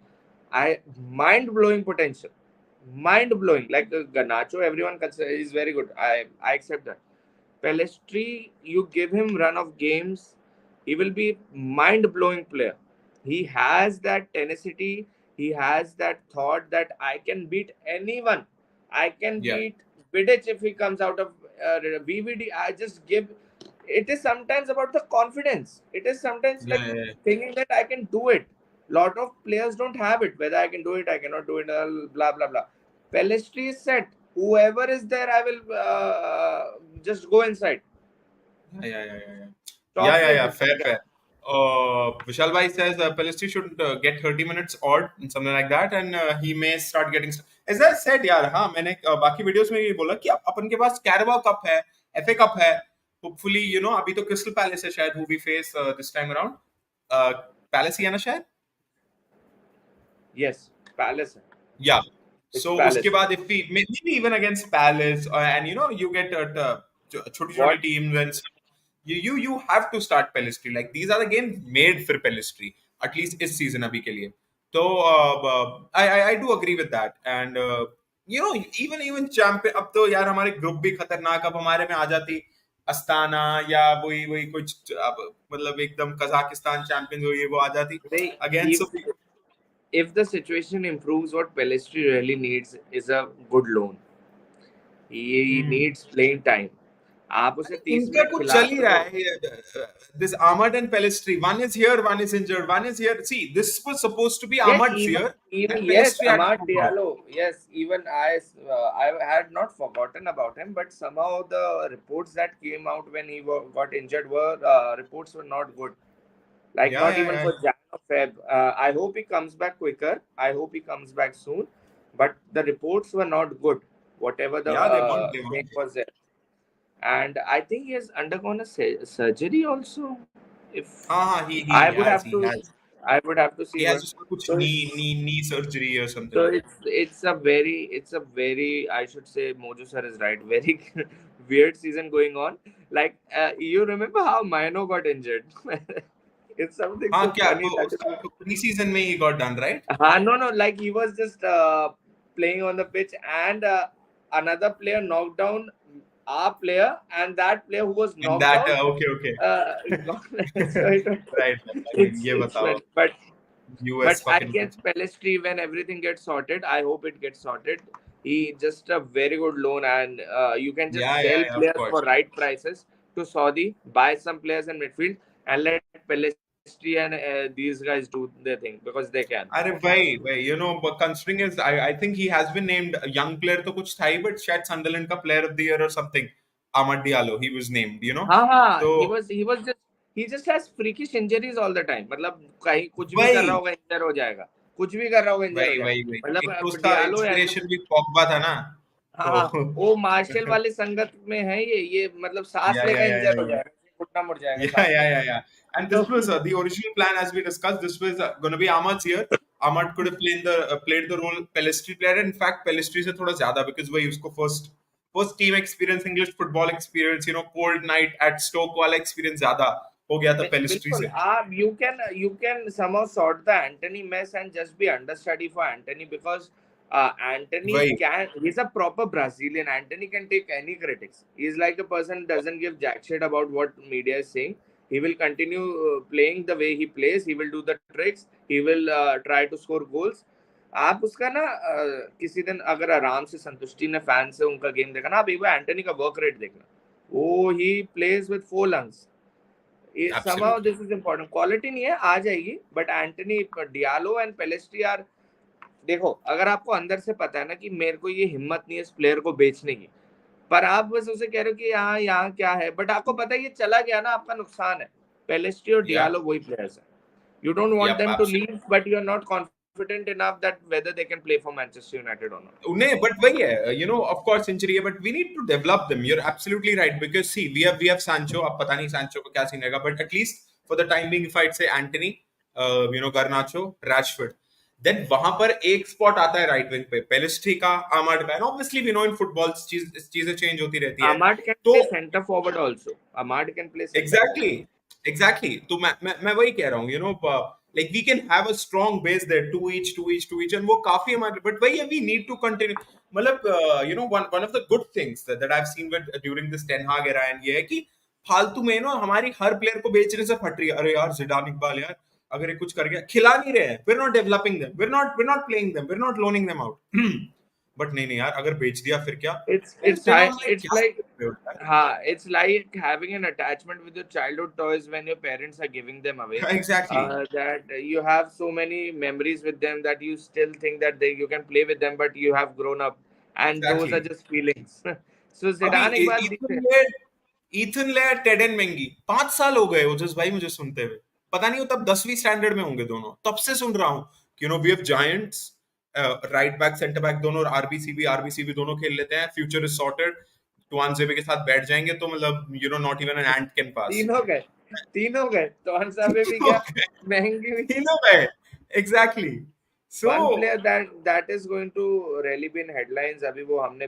mind-blowing potential. Mind-blowing. Like Ganacho, everyone considers is very good. I accept that. Pelestri, you give him run of games, he will be mind-blowing player. He has that tenacity. He has that thought that I can beat anyone. I can yeah, beat Vidic if he comes out of VVD. I just give. It is sometimes about the confidence. It is sometimes yeah, like yeah, yeah. thinking that I can do it. Lot of players don't have it. Whether I can do it, I cannot do it. Blah blah blah. Pelestri is set. Whoever is there, I will just go inside. Yeah, yeah, yeah, yeah, yeah. Yeah, Top yeah, place yeah. is Fair, fair. Vishal Bhai says Pelistri should get 30 minutes odd, something like that, and he may start getting. As I said, यार हाँ मैंने बाकी videos में ये बोला कि अपन के पास कैरबा cup है, एफए कप है. होपफुली अभी तो क्रिस्टल पैलेस है शायद, who we face this time around. Palace ही है ना शायद. Yes, Palace. Yeah. It's So उसके Palace. बाद if we maybe even against Palace and you get छोटी छोटी What? teams and you have to start Pelistri. Like these are the games made for Pelistri. At least इस season अभी के लिए. तो I do agree with that. And even champion अब तो यार हमारे ग्रुप भी खतरनाक. अब हमारे में आ जाती अस्ताना या वही वही कुछ मतलब एकदम कजाकिस्तान चैंपियंस हो ये वो आ जाती again. If So if the situation improves, what Pelestri really needs is a good loan. He needs playing time. आप उसे 30 इनका मिनट कुछ खिला चल ही तो रहा दो. है. This Ahmad and Pelistri, one is here, one is injured, one is here. See, this was supposed to be Yes, Ahmad's year, even and yes, Pelistri had to Amad come out. Diallo. Yes, even I had not forgotten about him, but somehow the reports that came out when he got injured were reports were not good. Like Yeah, not yeah, even yeah, for Jan or Feb. I hope he comes back quicker. I hope he comes back soon. But the reports were not good. Whatever the yeah. They won, they won. thing was there, and I think he has undergone a surgery also. If हाँ हाँ, I he would has, have he to, has, I would have to he see has what. उसका कुछ So knee surgery or so something. it's a very I should say Mojo sir is right. Very weird season going on. Like you remember how Mino got injured? It's something हाँ so क्या funny तो that is. उसका तो pre season में ही got done, right? No, no, like he was just playing on the pitch, and another player knocked down our player, and that player who was And knocked that down, okay, okay. gone. So it, Right. I mean, ये it's बताओ. funny, but US I fucking guess Pelestri, when everything gets sorted, I hope it gets sorted. He just a very good loan, and you can just yeah, yeah, sell yeah, of players for course. right prices to Saudi, buy some players in midfield, and let Pelestri and these guys do their thing because they can. अरे भाई considering is I think he has been named a young player तो कुछ था ही but शायद Sunderland का player of the year or something. Ahmad Diallo he was named. हाँ तो he was just he just has freakish injuries all the time. मतलब कहीं कुछ भी कर रहा भाई होगा इंजर हो जाएगा, कुछ भी कर रहा होगा इंजर हो भाई जाएगा. भाई भाई मतलब एक तो उसका डियालो ऐसा. इंस्पिरेशन भी पॉगबा था ना. हाँ तो हाँ, वो मार्शल वाले संगत में है ये मतलब सांस या लेगा या या इंजर हो या जाएगा, घुटना मुड़ जाएगा Yeah, सांस yeah, लेगा. yeah, yeah. And तो this was the original plan, as we discussed. This was going to be Ahmad's year. Ahmad could have played the role Pelistri player. In fact, Pelistri से थोड़ा ज़्यादा because वही उसको first team experience, English football experience, cold night at Stoke वाला experience ज़्यादा हो गया था Pelistri बिल्कुल से. आप you can somehow sort the Anthony mess and just be understudy for Anthony because Anthony वही. he's a proper Brazilian. Anthony can take any critics. He's like a person doesn't give jack shit about what media is saying. He will continue playing the way he plays. He will do the tricks. He will try to score goals. आप उसका ना किसी दिन अगर आराम से संतुष्टि ने फैन से उनका गेम देखा ना, आप एक बार एंटनी का वर्क रेट देखना. वो ही plays with 4 lungs. Somehow Absolutely. this is important. Quality नहीं है, आ जाएगी, but Antony Diallo and Pellistri are. देखो अगर आपको अंदर से पता है ना कि मेरे को ये हिम्मत नहीं है इस प्लेयर को बेचने की, पर आप बस उसे कह रहे हो कि यहाँ यहाँ क्या है, बट आपको पता है ये चला गया ना आपका नुकसान है. पेलेस्ट्री और Yeah. डियालो वही प्लेयर्स है. You don't want Yep. them to Absolutely. leave, but you are not confident confident enough that whether they can play for Manchester United or not. उन्हें बट वही है ऑफ कोर्स सेंचुरी है but we need to develop them you are absolutely right because see we have Sancho अब पता नहीं Sancho को क्या scene रहेगा but at least for the time being if I say Antony garnacho rashford then वहां पर एक स्पॉट आता है राइट विंग पे पेलिस्ट्री का आर्मर्ड का and obviously we know in football चीजें चेंज होती रहती है Ahmad can तो play centre forward also. Ahmad can play centre exactly forward. Exactly तो मैं वही कह रहा हूँ like we can have a strong base there to each and वो काफी हमारे बट वही है वी नीड टू कंटिन्यू मतलब one of the good things that I have seen with during this ten Hag era and ये है कि फालतू में हमारी हर प्लेयर को बेचने से फट रही है अरे यार जिडान इकबाल यार अगर ये कुछ कर गया खिला नहीं रहे हैं we are not developing them we are not playing them we are not loaning them out but नहीं यार अगर बेच दिया फिर क्या It's then high, I'm like it's क्या like कर रहे हो यार? it's like having an attachment with your childhood toys when your parents are giving them away. Exactly. That you have so many memories with them that you still think that you can play with them, but you have grown up, and those are Exactly. just feelings. So अभी Zidane एक बार Ethan layer टेडन मेंगी 5 साल हो गए ओजस भाई मुझे सुनते हुए पता नहीं वो तब 10वीं स्टैंडर्ड में होंगे दोनों तब से सुन रहा हूँ कि we have giants right back centre back दोनों और आरबीसीबी दोनों खेल लेते हैं फ्यूचर इज सॉर्टेड टुआन जेबे के साथ बैठ जाएंगे तो मतलब not even an ant can pass तीनों गए तो अंसाबे भी गया महंगी भी तीनों गए exactly so one player that is going to really be in headlines अभी वो हमने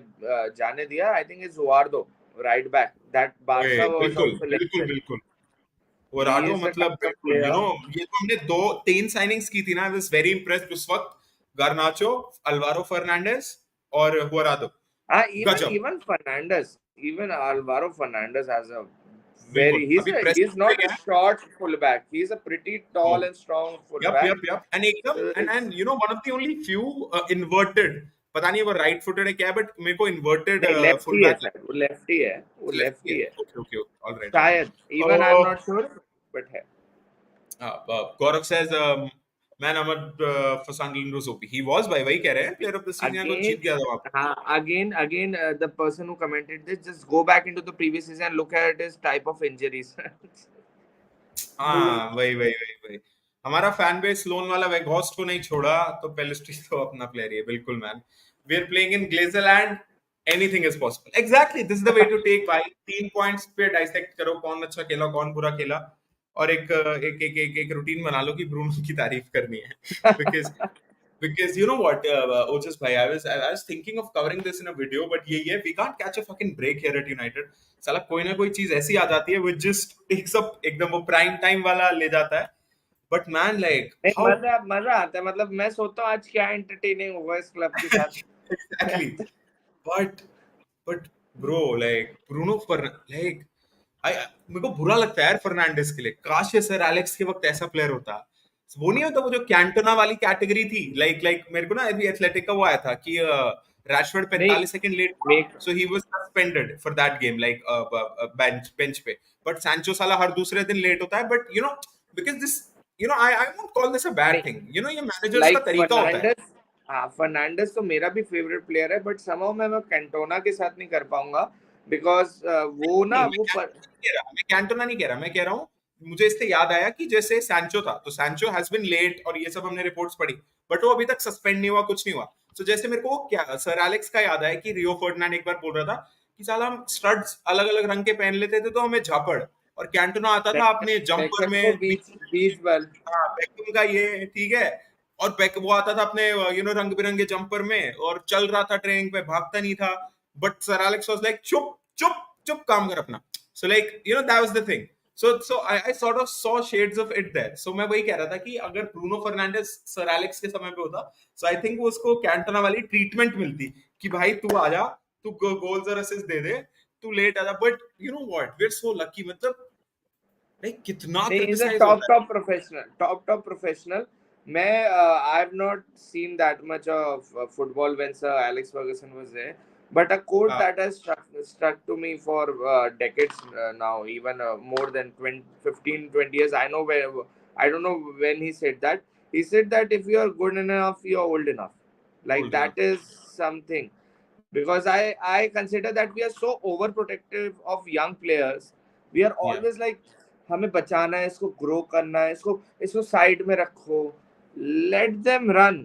जाने दिया I think is Eduardo right back that Barca was बिल्कुल also बिल्कुल linked बिल्कुल he ओराडो is the मतलब kind of बिल्कुल player ये तो हमने 2-3 साइनिंग्स की थी ना आई वाज वेरी इंप्रेस्ड उस वक्त गार्नाचो अल्वारो फर्नांडिस और ओराडो even गजब even Fernandes even Alvaro Fernandes has a बिल्कुल very अभी he's प्रेसिडेंट पे not a गया short fullback he's a pretty no tall and strong yup fullback yup yup and एकदम it's and one of the only few inverted पता नहीं वो right footed है क्या है बट मेरे को इन्वर्टेड नहीं फुल लेफ्टी है बैक शायद वो लेफ्टी है वो लेफ्टी है लेफ्टी है ओके ओके ऑलराइट शायद even I'm not sure but है Gaurav says, man, Ahmad for Sunderland was OP. He was by वही कह रहे हैं player of the season को again जीत गया था वहाँ पे. again the person who commented this just go back into the previous season and look at his type of injuries हाँ वही हमारा फैन बेस लोन वाला वेगहॉस्ट को नहीं छोड़ा तो पेलिस्ट्री तो अपना प्लेयर ही है बिल्कुल man we are playing in Glazerland anything is possible exactly this is the way to take भाई 3 पॉइंट्स पे डाइसेक्ट करो कौन अच्छा खेला कौन बुरा खेला और एक रूटीन बना लो कि ब्रूनो की तारीफ करनी है because you know what Ojas bhai I was thinking of covering this in a video but ये we can't catch a fucking break here at United साला कोई ना कोई चीज ऐसी आ जाती है which just takes up एकदम वो प्राइम टाइम वाला ले जाता है but man like नहीं how मजा आता है मतलब मैं सोचता हूँ आज क्या एंटरटेनिंग होगा इस क्लब के साथ exactly but bro like Bruno like मेरे को बुरा लगता है यार फर्नांडिस के लिए काश ये सर एलेक्स के वक्त ऐसा प्लेयर होता वो नहीं होता वो जो कैंटोना वाली कैटेगरी थी लाइक मेरे को ना अभी एथलेटिक का वो आया था कि रैशफोर्ड नहीं 45 second let make so he was suspended for that game like bench पे बट सैंचो साला हर दूसरे दिन लेट होता है but because this I won't call this a bad नहीं थिंग ये मैनेजर्स का लाइक तरीका होता है फर्नांडिस तो मेरा भी फेवरेट प्लेयर है बट समहाउ मैं कैंटोना के साथ नहीं कर पाऊंगा बिकॉज वो नहीं ना मैं वो कैंटोना नहीं कह रहा मैं कह रहा हूँ मुझे इससे याद आया कि जैसे सैंचो था तो सैंचो हैज बीन लेट और ये सब हमने रिपोर्ट्स पढ़ी बट वो अभी तक सस्पेंड नहीं हुआ कुछ नहीं हुआ तो जैसे मेरे को क्या सर एलेक्स का याद आया कि रियो फर्डिनांड एक बार बोल रहा था कि साला हम स्टड्स अलग अलग रंग के पहन लेते थे तो हमें झापड़ और कैंटोना आता था अपने जंपर बेकहम को में बीच बल हाँ बेकहम का ये ठीक है और वो आता था अपने रंग बिरंगे जंपर में और चल रहा था ट्रेनिंग पे भागता नहीं था but sir Alex was like चुप चुप चुप काम कर अपना so like that was the thing so I sort of saw shades of it there so मैं वही कह रहा था कि अगर ब्रूनो फर्नांडिस सर एलेक्स के समय पे होता so I think वो उसको कैंटोना वाली ट्रीटमेंट मिलती कि भाई तू आजा तू गोल्स और असिस्ट दे दे तू लेट आजा but you know what we are so lucky मतलब लाइक कितना he's a क्रिटिसाइज होता है top professional मैं I've not seen that much of football when Sir Alex Ferguson was there but a quote हाँ that has struck to me for decades now even more than 20, 15 20 years I don't know when he said that he said that if you are good enough you are old enough like old enough that is something because I consider that we are so overprotective of young players we are yeah always like हमें बचाना है इसको grow करना है इसको side में रखो Let them run,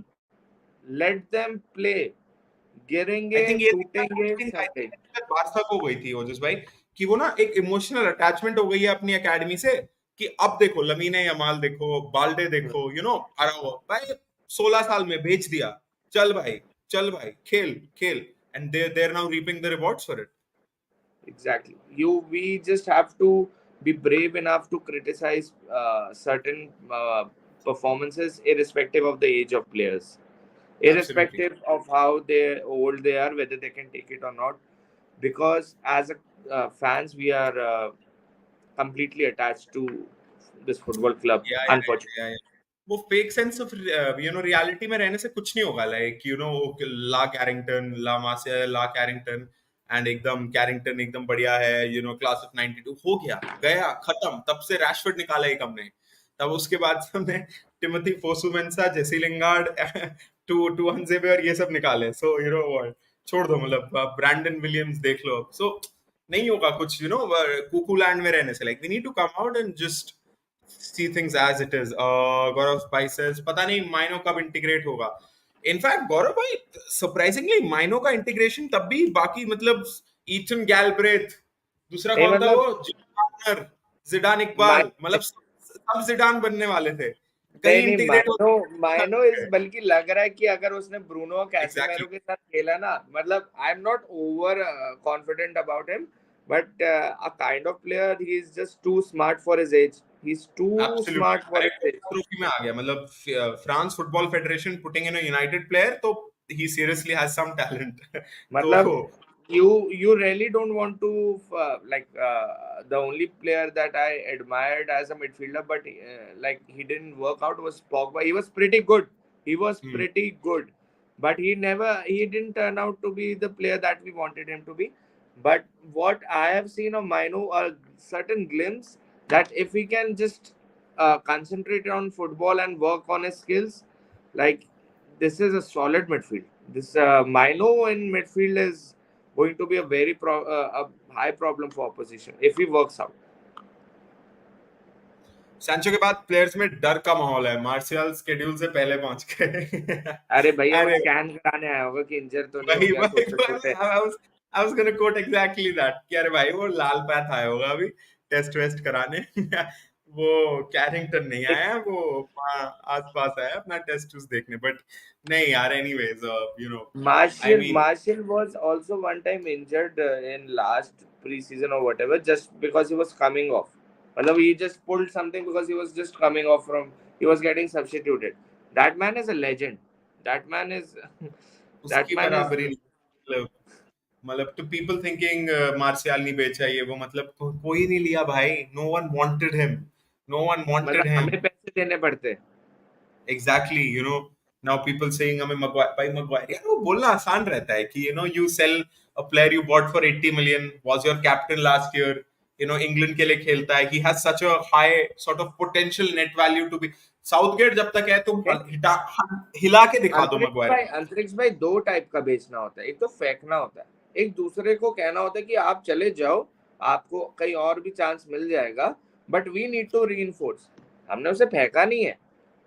let them play. आई गिरेंगे, थिंक ये टूटेंगे, आई सब थिंक ठीक। बादशाह को गई थी ओजस भाई, कि वो ना एक इमोशनल अटैचमेंट हो गई है अपनी एकेडमी से, कि अब देखो लमीने यमाल देखो, बाल्डे देखो, यू नो अराओ भाई, 16 साल में भेज दिया, चल भाई, चल भाई, खेल खेल, and they are now reaping the rewards for it. Exactly. We just have to be brave enough to criticize certain performances, irrespective of the age of players, Absolutely. irrespective of how they old they are, whether they can take it or not. Because as a fans, we are completely attached to this football club. या या Unfortunately, या या वो fake sense of reality में रहने से कुछ नहीं होगा, like La Carrington, La Masia, La Carrington, and एकदम कैरिंगटन एकदम बढ़िया है, क्लास ऑफ 92 हो गया, गया खत्म, तब से रैशफोर्ड निकाला एक हमने, तब उसके बाद से हमने Timothy Fosu Mensah, Jesse Lingard, Tuanzebe और ये सब निकाले, सो व्हाट, छोड़ दो, मतलब ब्रैंडन विलियम्स देख लो, सो नहीं होगा कुछ, कुकू लैंड में रहने से, like we need to come out and just see things as it is. Gaurav Bhai says, पता नहीं माइनो कब इंटीग्रेट होगा. इनफैक्ट गौरव भाई, सरप्राइजिंगली माइनो का इंटीग्रेशन तब भी बाकी, मतलब ईटन गैलब्रेथ, दूसरा नहीं कौन था वो, मतलब जिम, जिडान माय इकबाल, मतलब सब जिडान बनने वाले थे, नहीं कहीं नहीं इंटीग्रेट मायनो होते. मायनो इस बल्कि लग रहा है कि अगर उसने ब्रूनो और एग्जैक्टली. कैसेमेरो के साथ खेला ना, मतलब I am not over confident about him, but a kind of player he is just too smart for his age, he is too absolutely smart for his age. Correct, trophy में आ गया, मतलब France football federation putting in a United player, तो he seriously has some talent. तो मतलब you really don't want to the only player that I admired as a midfielder, but like he didn't work out was Pogba. He was pretty good. He was hmm, pretty good, but he didn't turn out to be the player that we wanted him to be. But what I have seen of Mino are certain glimpse that if he can just concentrate on football and work on his skills, like this is a solid midfield. This Mino in midfield is going to be a a high problem for opposition if he works out. Sancho के बाद players में डर का माहौल है, martial schedule से पहले पहुंच गए. अरे भैया वो अरे स्कैन कराने आया होगा कि इंजर तो नहीं हो वही गया वही छोटे छोटे। I was gonna quote exactly that, कि अरे भाई वो लाल पैथ आया होगा अभी टेस्ट वेस्ट कराने. वो कैरिंगटन नहीं आया, वो आस पास आया अपना टेस्ट वेस्ट देखने, बट नहीं यार, anyways, I mean, Martial was also one time injured in last preseason or whatever, just because he was coming off. मतलब he just pulled something because he was just coming off from, he was getting substituted. That man is a legend. That man is that उसकी man is बराबरी नहीं, मतलब, to people thinking martial नहीं बेचा ये वो, मतलब कोई नहीं लिया भाई, no one wanted him, no one मतलब वांटेड हिम. हमें पैसे देने पड़ते हैं। एग्जैक्टली, नाउ पीपल सेइंग हमें मगवायर, भाई मगवायर, यार वो बोलना आसान रहता है कि you sell a player you bought for 80 million, was your captain last year, England के लिए खेलता है, he has such a high sort of potential net value to be, Southgate जब तक है तुम हिला के दिखा दो मगवायर को. अंतरिक्ष भाई दो टाइप का बेचना होता है, एक तो फेंकना होता है, एक दूसरे को कहना होता है कि आप चले जाओ, आपको कहीं और भी चांस मिल जाएगा, बट वी नीड टू री। हमने उसे फेंका नहीं है,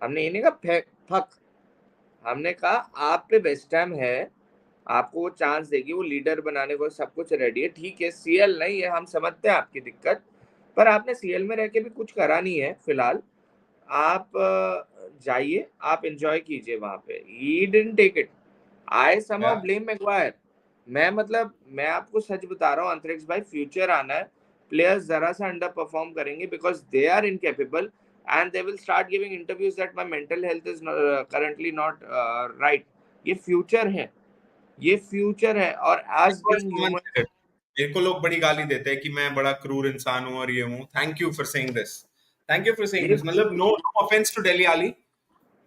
हमने ये नहीं कहा फेंक फक, हमने कहा आप पे बेस्ट टाइम है, आपको वो चांस देगी, वो लीडर बनाने को सब कुछ रेडी है, ठीक है सीएल नहीं है, हम समझते हैं आपकी दिक्कत, पर आपने सीएल में रह के भी कुछ करा नहीं है फिलहाल, आप जाइए, आप एंजॉय कीजिए वहां पे। He didn't take it, I somehow Yeah. Blame Maguire. मैं मतलब मैं आपको सच बता रहा हूँ अंतरिक्ष भाई, फ्यूचर आना है, प्लेयर्स जरा सा अंडर परफॉर्म करेंगे because they are incapable and they will start giving interviews that my mental health is currently not right. ये फ्यूचर है, ये फ्यूचर है, और एज बीइंग ह्यूमन। मेरे को लोग बड़ी गाली देते हैं कि मैं बड़ा क्रूर इंसान हूँ और ये हूँ, thank you for saying this, thank you for saying ये दिस, मतलब नो ऑफेंस टू दिल्ली आली,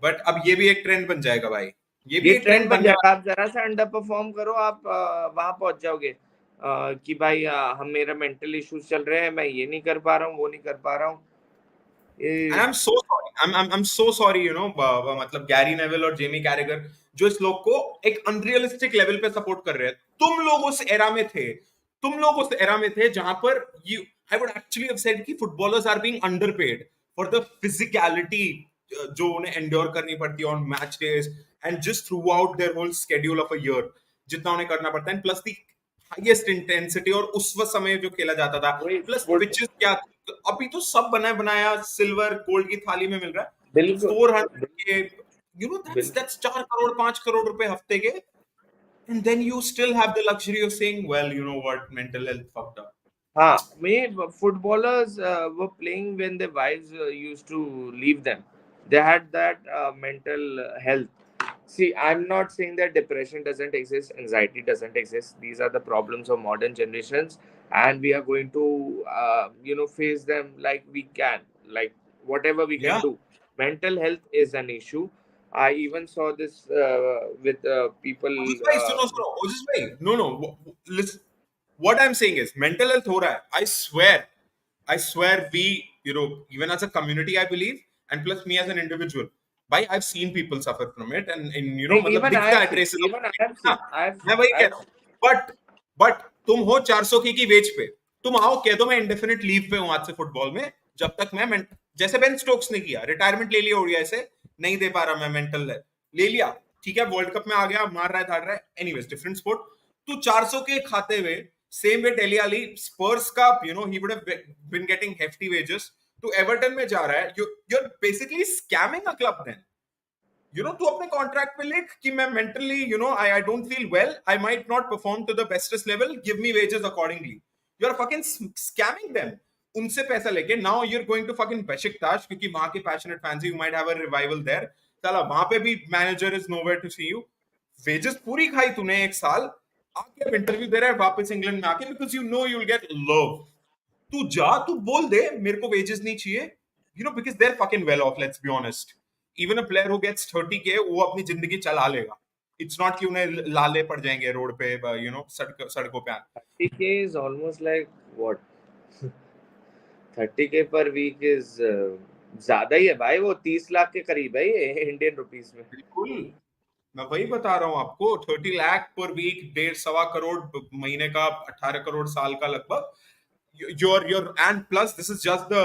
बट अब ये भी एक ट्रेंड बन जाएगा भाई, ये भी ये एक ट्रेंड ट्रेंड बन बनने जाएगा, वाला आप जरा सा अंडर परफॉर्म करो, आप वहां पहुंच जाओगे कि भाई हम मेरा मेंटल इश्यूज चल रहे हैं, मैं ये नहीं कर पा रहा हूँ, वो नहीं कर पा रहा हूँ है. ये। I am so sorry, I am so sorry, मतलब गैरी नेविल और जेमी कैरेगर जो इस लोग को एक अनरियलिस्टिक लेवल पे सपोर्ट कर रहे हैं, तुम लोग उस एरा में थे, तुम लोग उस एरा में थे जहां पर you, I would actually have said कि footballers are being underpaid for the physicality, जो उन्हें एंड्योर करनी पड़ती है on match days and just throughout their whole schedule of a year, जितना उन्हें करना पड़ता है, प्लस दी हाईएस्ट इंटेंसिटी और उस वक्त समय जो खेला जाता था, वही प्लस फुट पिचेस क्या, अभी तो सब बना बनाया सिल्वर गोल्ड की थाली में मिल रहा है, बिल्कुल 400 के, यू नो, बिल्कुल। दैट्स 4 करोड़ 5 करोड़ रुपए हफ्ते के, and then you still have the luxury of saying, well, you know what, mental health fucked up. May footballers were playing when their wives used to leave them. They had that mental health. See, I'm not saying that depression doesn't exist, anxiety doesn't exist. These are the problems of modern generations, and we are going to, face them like we can, like whatever we can Yeah. do. Mental health is an issue. I even saw this with people. Ojish bhai, suno, Ojish bhai, no, listen, what I'm saying is mental health ho raha hai. I swear we, you know, even as a community, I believe, and plus me as an individual, भाई I've seen people suffer from it, and you know, मतलब Even I दिखता have है seen. traces of Even I have हाँ, seen. I have मैं seen. वही I कह have रहा हूँ, seen. बट तुम हो 400 की वेज पे, तुम आओ कह दो मैं इंडेफिनिट लीव पे हूँ आज से फुटबॉल में, जब तक जैसे बेन स्टोक्स ने किया, रिटायरमेंट ले लिया ओडीआई से, नहीं दे पा रहा मैं मेंटल, ले लिया, ठीक है, वर्ल्ड कप में आ गया, मार रहा है धाड़ रहा है, एनीवेज डिफरेंट स्पोर्ट, तू 400 के खाते हुए, same way Dele Alli Spurs का, you know, he would have been getting hefty wages, तू एवर्टन में जा रहा है, you are basically scamming a club then, you know, तू अपने कॉन्ट्रैक्ट पे लिख कि मैं mentally, you know, I don't feel well, I might not perform to the bestest level, give me wages accordingly, you are fucking scamming them, उनसे पैसा लेके, now you are going to fucking Besiktas, क्योंकि वहां के passionate fans, you might have a revival there, चला वहां पे भी manager is nowhere to see you, wages पूरी खाई तूने एक साल, आके अब इंटरव्यू दे रहा है वापस इंग्लैंड में आके, because you know you will get love, तू जा, तू बोल दे मेरे को वेजेस नहीं चाहिए, you know, because they are fucking well off, let's be honest, even a player who gets 30K वो अपनी जिंदगी चला लेगा, इट्स नॉट कि उन्हें लाले पड़ जाएंगे रोड पे, यू नो, सड़कों पे, 30K is almost like what? 30K per week is ज्यादा ही है भाई, वो 30 लाख के करीब है ये इंडियन रुपीस में। बिल्कुल, मैं वही बता रहा हूँ आपको, 30 लाख पर वीक, 1.5 सवा करोड़ महीने का, 18 करोड़ साल का लगभग, your and plus this is just the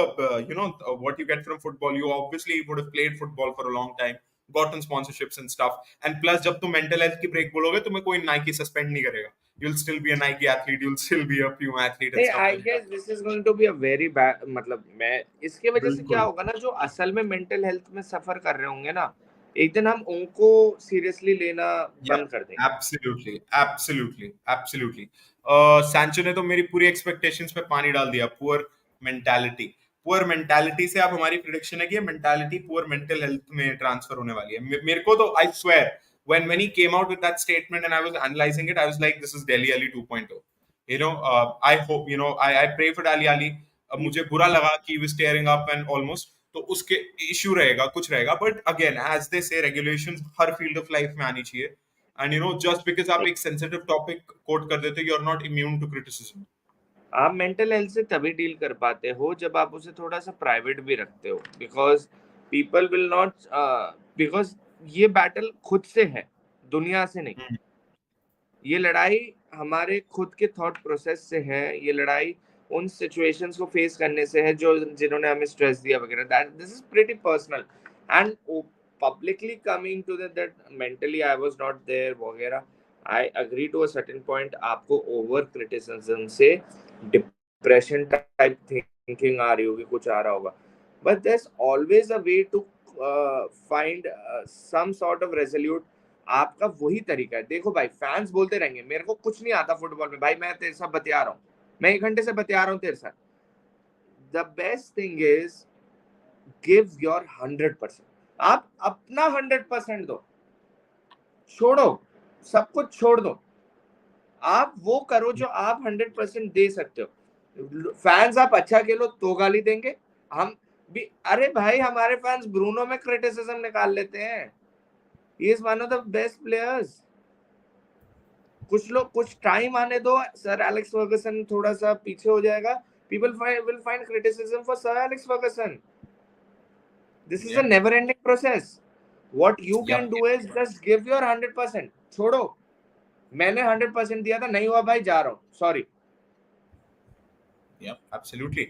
what you get from football, you obviously would have played football for a long time, gotten sponsorships and stuff, and plus जब तुम mental health की break बोलोगे तुम्हें कोई Nike suspend नहीं करेगा, you'll still be a Nike athlete, you'll still be a Puma athlete and नहीं, stuff I like that. Guess this is going to be a very bad, मतलब मैं इसके वजह से क्या बिल्कुल, होगा ना, जो असल में मेंटल हेल्थ में सफर कर रहे होंगे ना, एक दिन हम उनको सीरियसली लेना या, बंद कर देंगे। एब्सोल्युटली, एब्सोल्युटली, एब्सोल्युटली, सैंचो ने तो मेरी पूरी एक्सपेक्टेशंस पे पानी डाल दिया, पुअर मेंटालिटी से, आप हमारी प्रिडिक्शन है कि मेंटालिटी पुअर मेंटल हेल्थ में ट्रांसफर होने वाली है, मेरे को तो I swear when he came out with that statement and I was analyzing it, I was like, this is Delhi Ali 2.0, you know, I hope, you know, I pray for Delhi Ali, मुझे बुरा लगा कि was tearing up and almost, तो उसके issue रहेगा, कुछ रहेगा, but again as they say regulations हर फील्ड ऑफ लाइफ में आनी चाहिए, and you know, just because आप एक सेंसिटिव टॉपिक कोट कर देते हो, you are not immune to criticism. आप मेंटल हेल्थ से तभी डील कर पाते हो जब आप उसे थोड़ा सा प्राइवेट भी रखते हो, because people will not, because ये बैटल खुद से है, दुनिया से नहीं। ये लड़ाई हमारे खुद के थॉट प्रोसेस से है, ये लड़ाई उन सिचुएशंस को फेस करने से है जो जिन्होंने हमें स्ट्रेस दिया वगैरह, that this is pretty personal, and publicly coming to that mentally I was not there वगैरह, I agree to a certain point, आपको ओवर क्रिटिसिज्म से डिप्रेशन टाइप थिंकिंग आ रही होगी, कुछ आ रहा होगा, but there is always a way to find some sort of resolute. आपका वही तरीका है, देखो भाई, फैंस बोलते रहेंगे मेरे को कुछ नहीं आता फुटबॉल में, भाई मैं तेरे साथ बतिया रहा हूँ, मैं 1 घंटे से बतिया रहा हूँ तेरे साथ, the best thing is give your 100%। आप अपना 100% दो, छोड़ो, सब कुछ छोड़ दो, आप वो करो जो आप 100% दे सकते हो। फैंस आप अच्छा खेलो तो गाली देंगे, हम भी, अरे भाई हमारे फैंस ब्रूनो में क्रिटिसिज्म निकाल लेते हैं, he is one of the best players. कुछ लोग, कुछ टाइम आने दो, सर एलेक्स फर्गसन थोड़ा सा पीछे हो जाएगा, people will find criticism for Sir Alex Ferguson, this is a yeah, never ending process. What you yeah, can do is just give your 100%, छोड़ो, मैंने 100% दिया था, नहीं हुआ भाई, जा रहा हूँ, सॉरी। या, एब्सोल्युटली,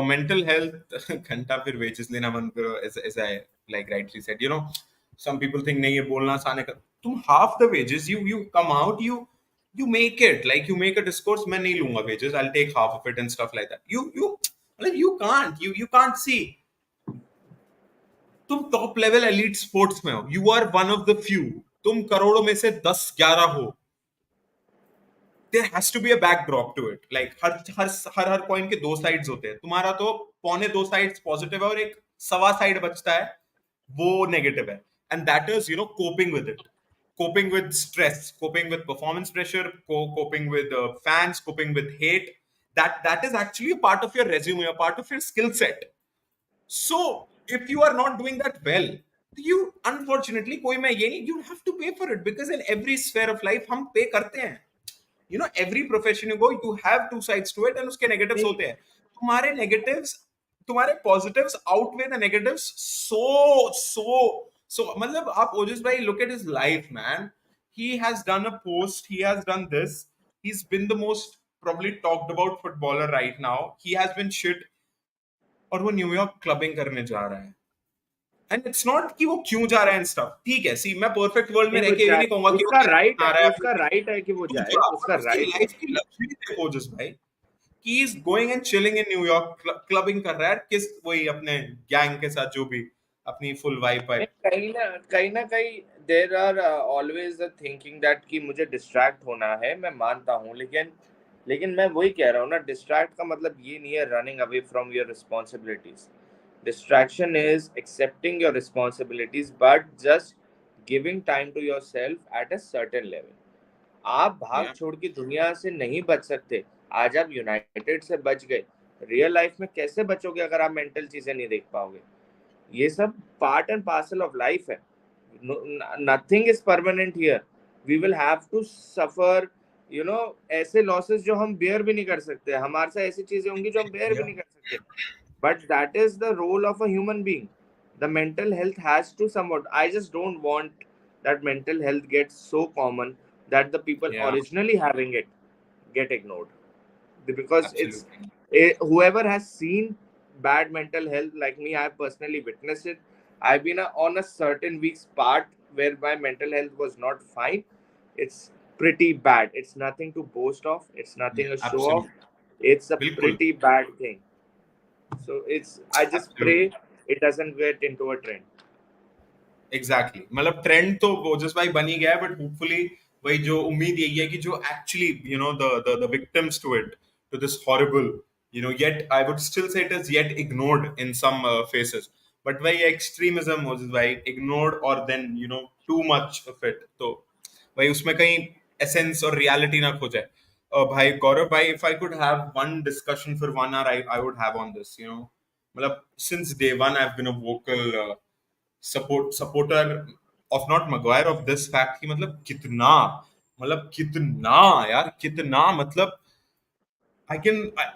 मेंटल हेल्थ घंटा फिर वेजेस लेना बंद करो, ऐसा ऐसा है, like rightly said, some people think नहीं ये बोलना आसान है, तुम half the wages, you come out, you make it, like you make a discourse, मैं नहीं लूंगा wages, I'll take half of it and stuff like that. You like you can't see, तुम टॉप लेवल एलीट स्पोर्ट्स में हो, you are one of the few, तुम करोड़ों में से 10-11 हो, there has to be a backdrop to it, like हर coin के दो साइड्स होते हैं, तुम्हारा तो पौने दो साइड्स पॉजिटिव है और एक सवा साइड बचता है वो नेगेटिव है, and that is coping with it, coping with stress, coping with performance pressure, coping with fans, coping with hate. That is actually a part of your resume, a part of your skill set. So if you are not doing that well, you unfortunately कोई मैं ये नहीं, you have to pay for it, because in every sphere of life हम pay करते हैं. Every profession you go, you have two sides to it, and उसके negatives नहीं, होते हैं. तुम्हारे negatives, तुम्हारे positives outweigh the negatives so मतलब आप ओजस भाई, look at his life, man. He has done a post, he has done this, he's been the most probably talked about footballer right now, he has been shit, और वो New York clubbing करने जा रहा है. And it's not कि वो क्यों जा रहा है एंड स्टफ, ठीक है, सी मैं परफेक्ट वर्ल्ड में नहीं रह वो के ये जाए, नहीं कहूंगा कि वो उसका पैसे राइट बना है, रहा है उसका राइट है कि वो तू जाए, जा, उसका पर उसकी राइट है। लाइफ की लग्जरी देखो ओजस भाई, कि is going and chilling in New York, clubbing कर रहा है किस वही अपने गैंग के साथ, जो भी अपनी फुल वाइब है. नहीं, कहीं ना कहीं there are always the thinking that कि मुझे डिस्ट्रैक्ट होना है, मैं मानता हूँ, लेकिन लेकिन मैं वही कह रहा हूँ ना, डिस्ट्रैक्ट का मतलब ये नहीं है running away from your responsibilities. Distraction is accepting your responsibilities but just giving time to your self at a certain level. आप भाग या छोड़ की दुनिया से नहीं बच सकते. आज आप यूनाइटेड से बच गए, रियल लाइफ में कैसे बचोगे अगर आप मेंटल चीजें नहीं देख पाओगे? ये सब part and parcel of life है. Nothing is permanent here. We will have to suffer, ऐसे लॉसेस जो हम बेयर भी नहीं कर सकते, हमारे साथ ऐसी चीजें होंगी जो हम बेयर भी या नहीं कर सकते. But that is the role of a human being. The mental health has to somewhat. I just don't want that mental health gets so common that the people या originally having it get ignored, because it's absolutely. whoever has seen bad mental health like me, I've personally witnessed it. I've been on a certain week's part where my mental health was not fine. It's pretty bad. It's nothing to boast of, it's nothing या to show off. Absolutely. It's a बिल्कुल. pretty bad thing. So it's, I just absolutely. pray it doesn't get into a trend. Exactly, मतलब trend तो ओजस भाई बन ही गया है, but hopefully वही जो उम्मीद यही है कि जो actually the victims to it, to this horrible, yet I would still say it is yet ignored in some faces, but वही एक्सट्रीमिज्म ओजस भाई, इग्नोर्ड और then too much of it, तो भाई उसमें कहीं एसेंस और रियलिटी ना खो जाए. भाई गौरव भाई, if I could have one discussion for 1 hour, I would have on this, मतलब since day one I have been a vocal supporter of not Maguire, of this fact कि मतलब कितना यार, कितना मतलब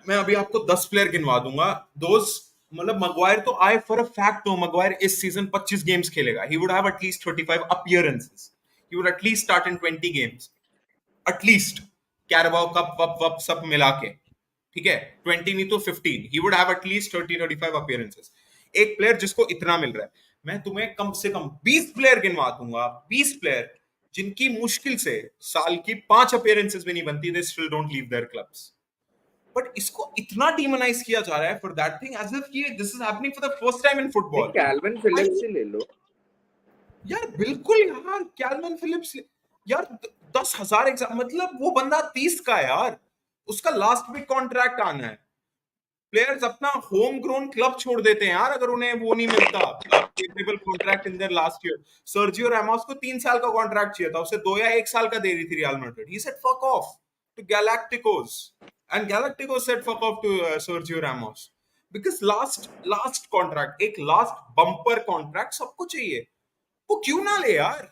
मैं अभी आपको 10 प्लेयर गिनवा दूंगा, दोस मतलब मगवायर तो I for a fact know, Maguire इस सीजन 25 गेम्स खेलेगा, he would have at least 35 appearances, he would at least start in 20 games at least, Carabao Cup वप वप सब मिला के, ठीक है, 20 नहीं तो 15, he would have at least 30-35 appearances. एक प्लेयर जिसको इतना मिल रहा है, मैं तुम्हें कम से कम 20 प्लेयर गिनवा दूंगा, 20 प्लेयर जिनकी मुश्किल से साल की 5 अपीयरेंसेस भी नहीं बनती, they still don't leave their clubs, but इसको इतना डीमोनाइज किया जा रहा है for that thing, as if कि this is happening for the first time in नहीं, फुटबॉल. कैल्विन आई फिलिप्स ही ले लो. यार बिल्कुल यार, कैल्विन फिलिप्स यार, 10,000 एग्जाम, मतलब वो बंदा 30 का है यार, उसका लास्ट वीक कॉन्ट्रैक्ट आना है. प्लेयर्स अपना होम ग्रोन क्लब छोड़ देते हैं यार अगर उन्हें वो नहीं मिलता favourable contract in their last year. Sergio Ramos को 3 साल का कॉन्ट्रैक्ट चाहिए था, उसे 2 या 1 साल का दे रही थी Real Madrid. He said fuck off to Galacticos, and Galacticos said fuck off to Sergio Ramos, because last last contract, एक लास्ट बम्पर कॉन्ट्रैक्ट सबको चाहिए. वो क्यों ना ले यार,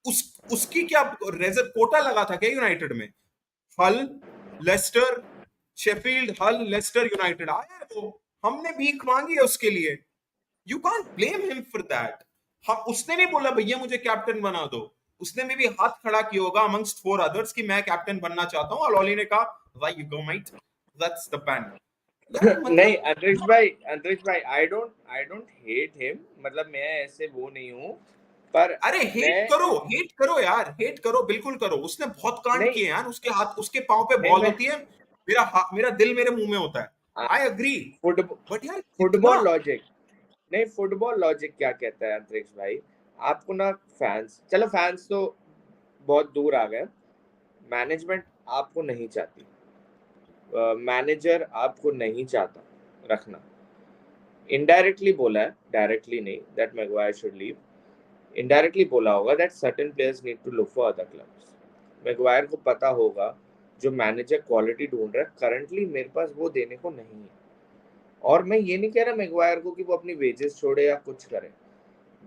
उसकी क्या रेजर कोटा लगा था क्या यूनाइटेड में? हल, लेस्टर, शेफील्ड, हल, लेस्टर, यूनाइटेड आया है वो, हमने भीख मांगी है उसके लिए. You can't blame him for that. हम उसने नहीं बोला भैया मुझे कैप्टन बना दो, उसने में भी हाथ खड़ा किया होगा अमंगस्ट 4 others कि मैं कैप्टन बनना चाहता हूं, और ओली ने कहा why you go might, that's the ban. यार नहीं, मतलब अंतरिक्ष भाई, आई डोंट हेट हिम, मतलब मैं ऐसे वो नहीं हूँ, पर अरे मैं हेट करो यार, हेट करो, बिल्कुल करो, उसने बहुत कांड नहीं किए यार, उसके हाथ उसके पाँव पे नहीं बॉल मैं होती है, मेरा दिल मेरे मुंह में होता है। आई अग्री, फुटबॉल बट यार कितना। फुटबॉल लॉजिक, नहीं फुटबॉल लॉजिक क्या कहता है अंतरिक्ष भाई, आपको ना फैंस, चलो फैंस तो बहुत दूर आ गए, मैनेजमेंट आपको नहीं चाहती, मैनेजर आपको नहीं चाहता रखना, इनडायरेक्टली बोला है, डायरेक्टली नहीं, that Maguire should leave, indirectly बोला होगा that certain players need to look for other clubs. Maguire को पता होगा जो मैनेजर क्वालिटी ढूंढ रहा है करंटली मेरे पास वो देने को नहीं है, और मैं ये नहीं कह रहा मैगवायर को कि वो अपनी वेजेस छोड़े या कुछ करे,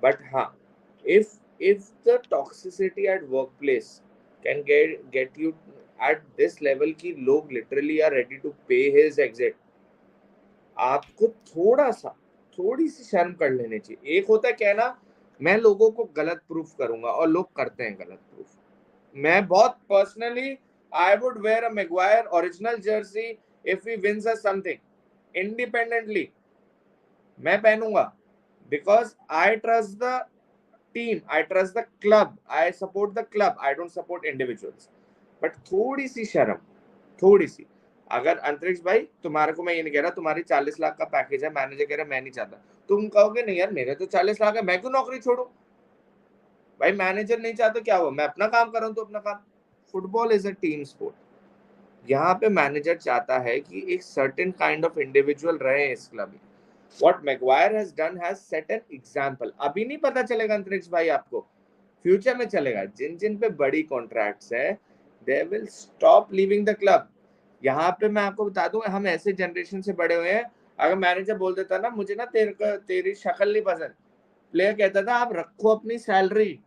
बट हाँ, if if the toxicity at workplace can get you at this level कि लोग literally are ready to pay his exit, आपको थोड़ी सी शर्म कर लेनी चाहिए। एक होता है कहना मैं लोगों को गलत प्रूफ करूंगा, और लोग करते हैं गलत प्रूफ। मैं बहुत personally I would wear a Maguire original jersey if he wins us something independently, मैं पहनूंगा, because I trust the team, I trust the club, I support the club, I don't support individuals, but थोड़ी सी शर्म, थोड़ी सी, अगर अंतरिक्ष भाई तुम्हारे को मैं ये नहीं कह रहा तुम्हारी 40 लाख का पैकेज है, मैनेजर कह रहा मैं नहीं चाहता, तुम कहोगे नहीं यार मेरे तो 40 लाख है, मैं क्यों नौकरी छोड़ू, भाई मैनेजर नहीं चाहता क्या हुआ, मैं अपना काम कर रहा हूँ तो अपना काम। Football is a team sport, यहाँ पे मैनेजर चाहता है कि एक सर्टेन काइंड ऑफ इंडिविजुअल रहे इस क्लब में। What Maguire has done has set an example. अभी नहीं पता चलेगा अंतरिक्ष भाई आपको, फ्यूचर में चलेगा, जिन जिन पे बड़ी कॉन्ट्रैक्ट्स है they will stop leaving the club. यहाँ पे मैं आपको बता दूं हम ऐसे जनरेशन से बड़े हुए हैं, अगर मैनेजर बोल देता ना मुझे ना तेरी शक्ल नहीं पसंद, प्लेयर कहता था आप रखो अपनी सैलरी,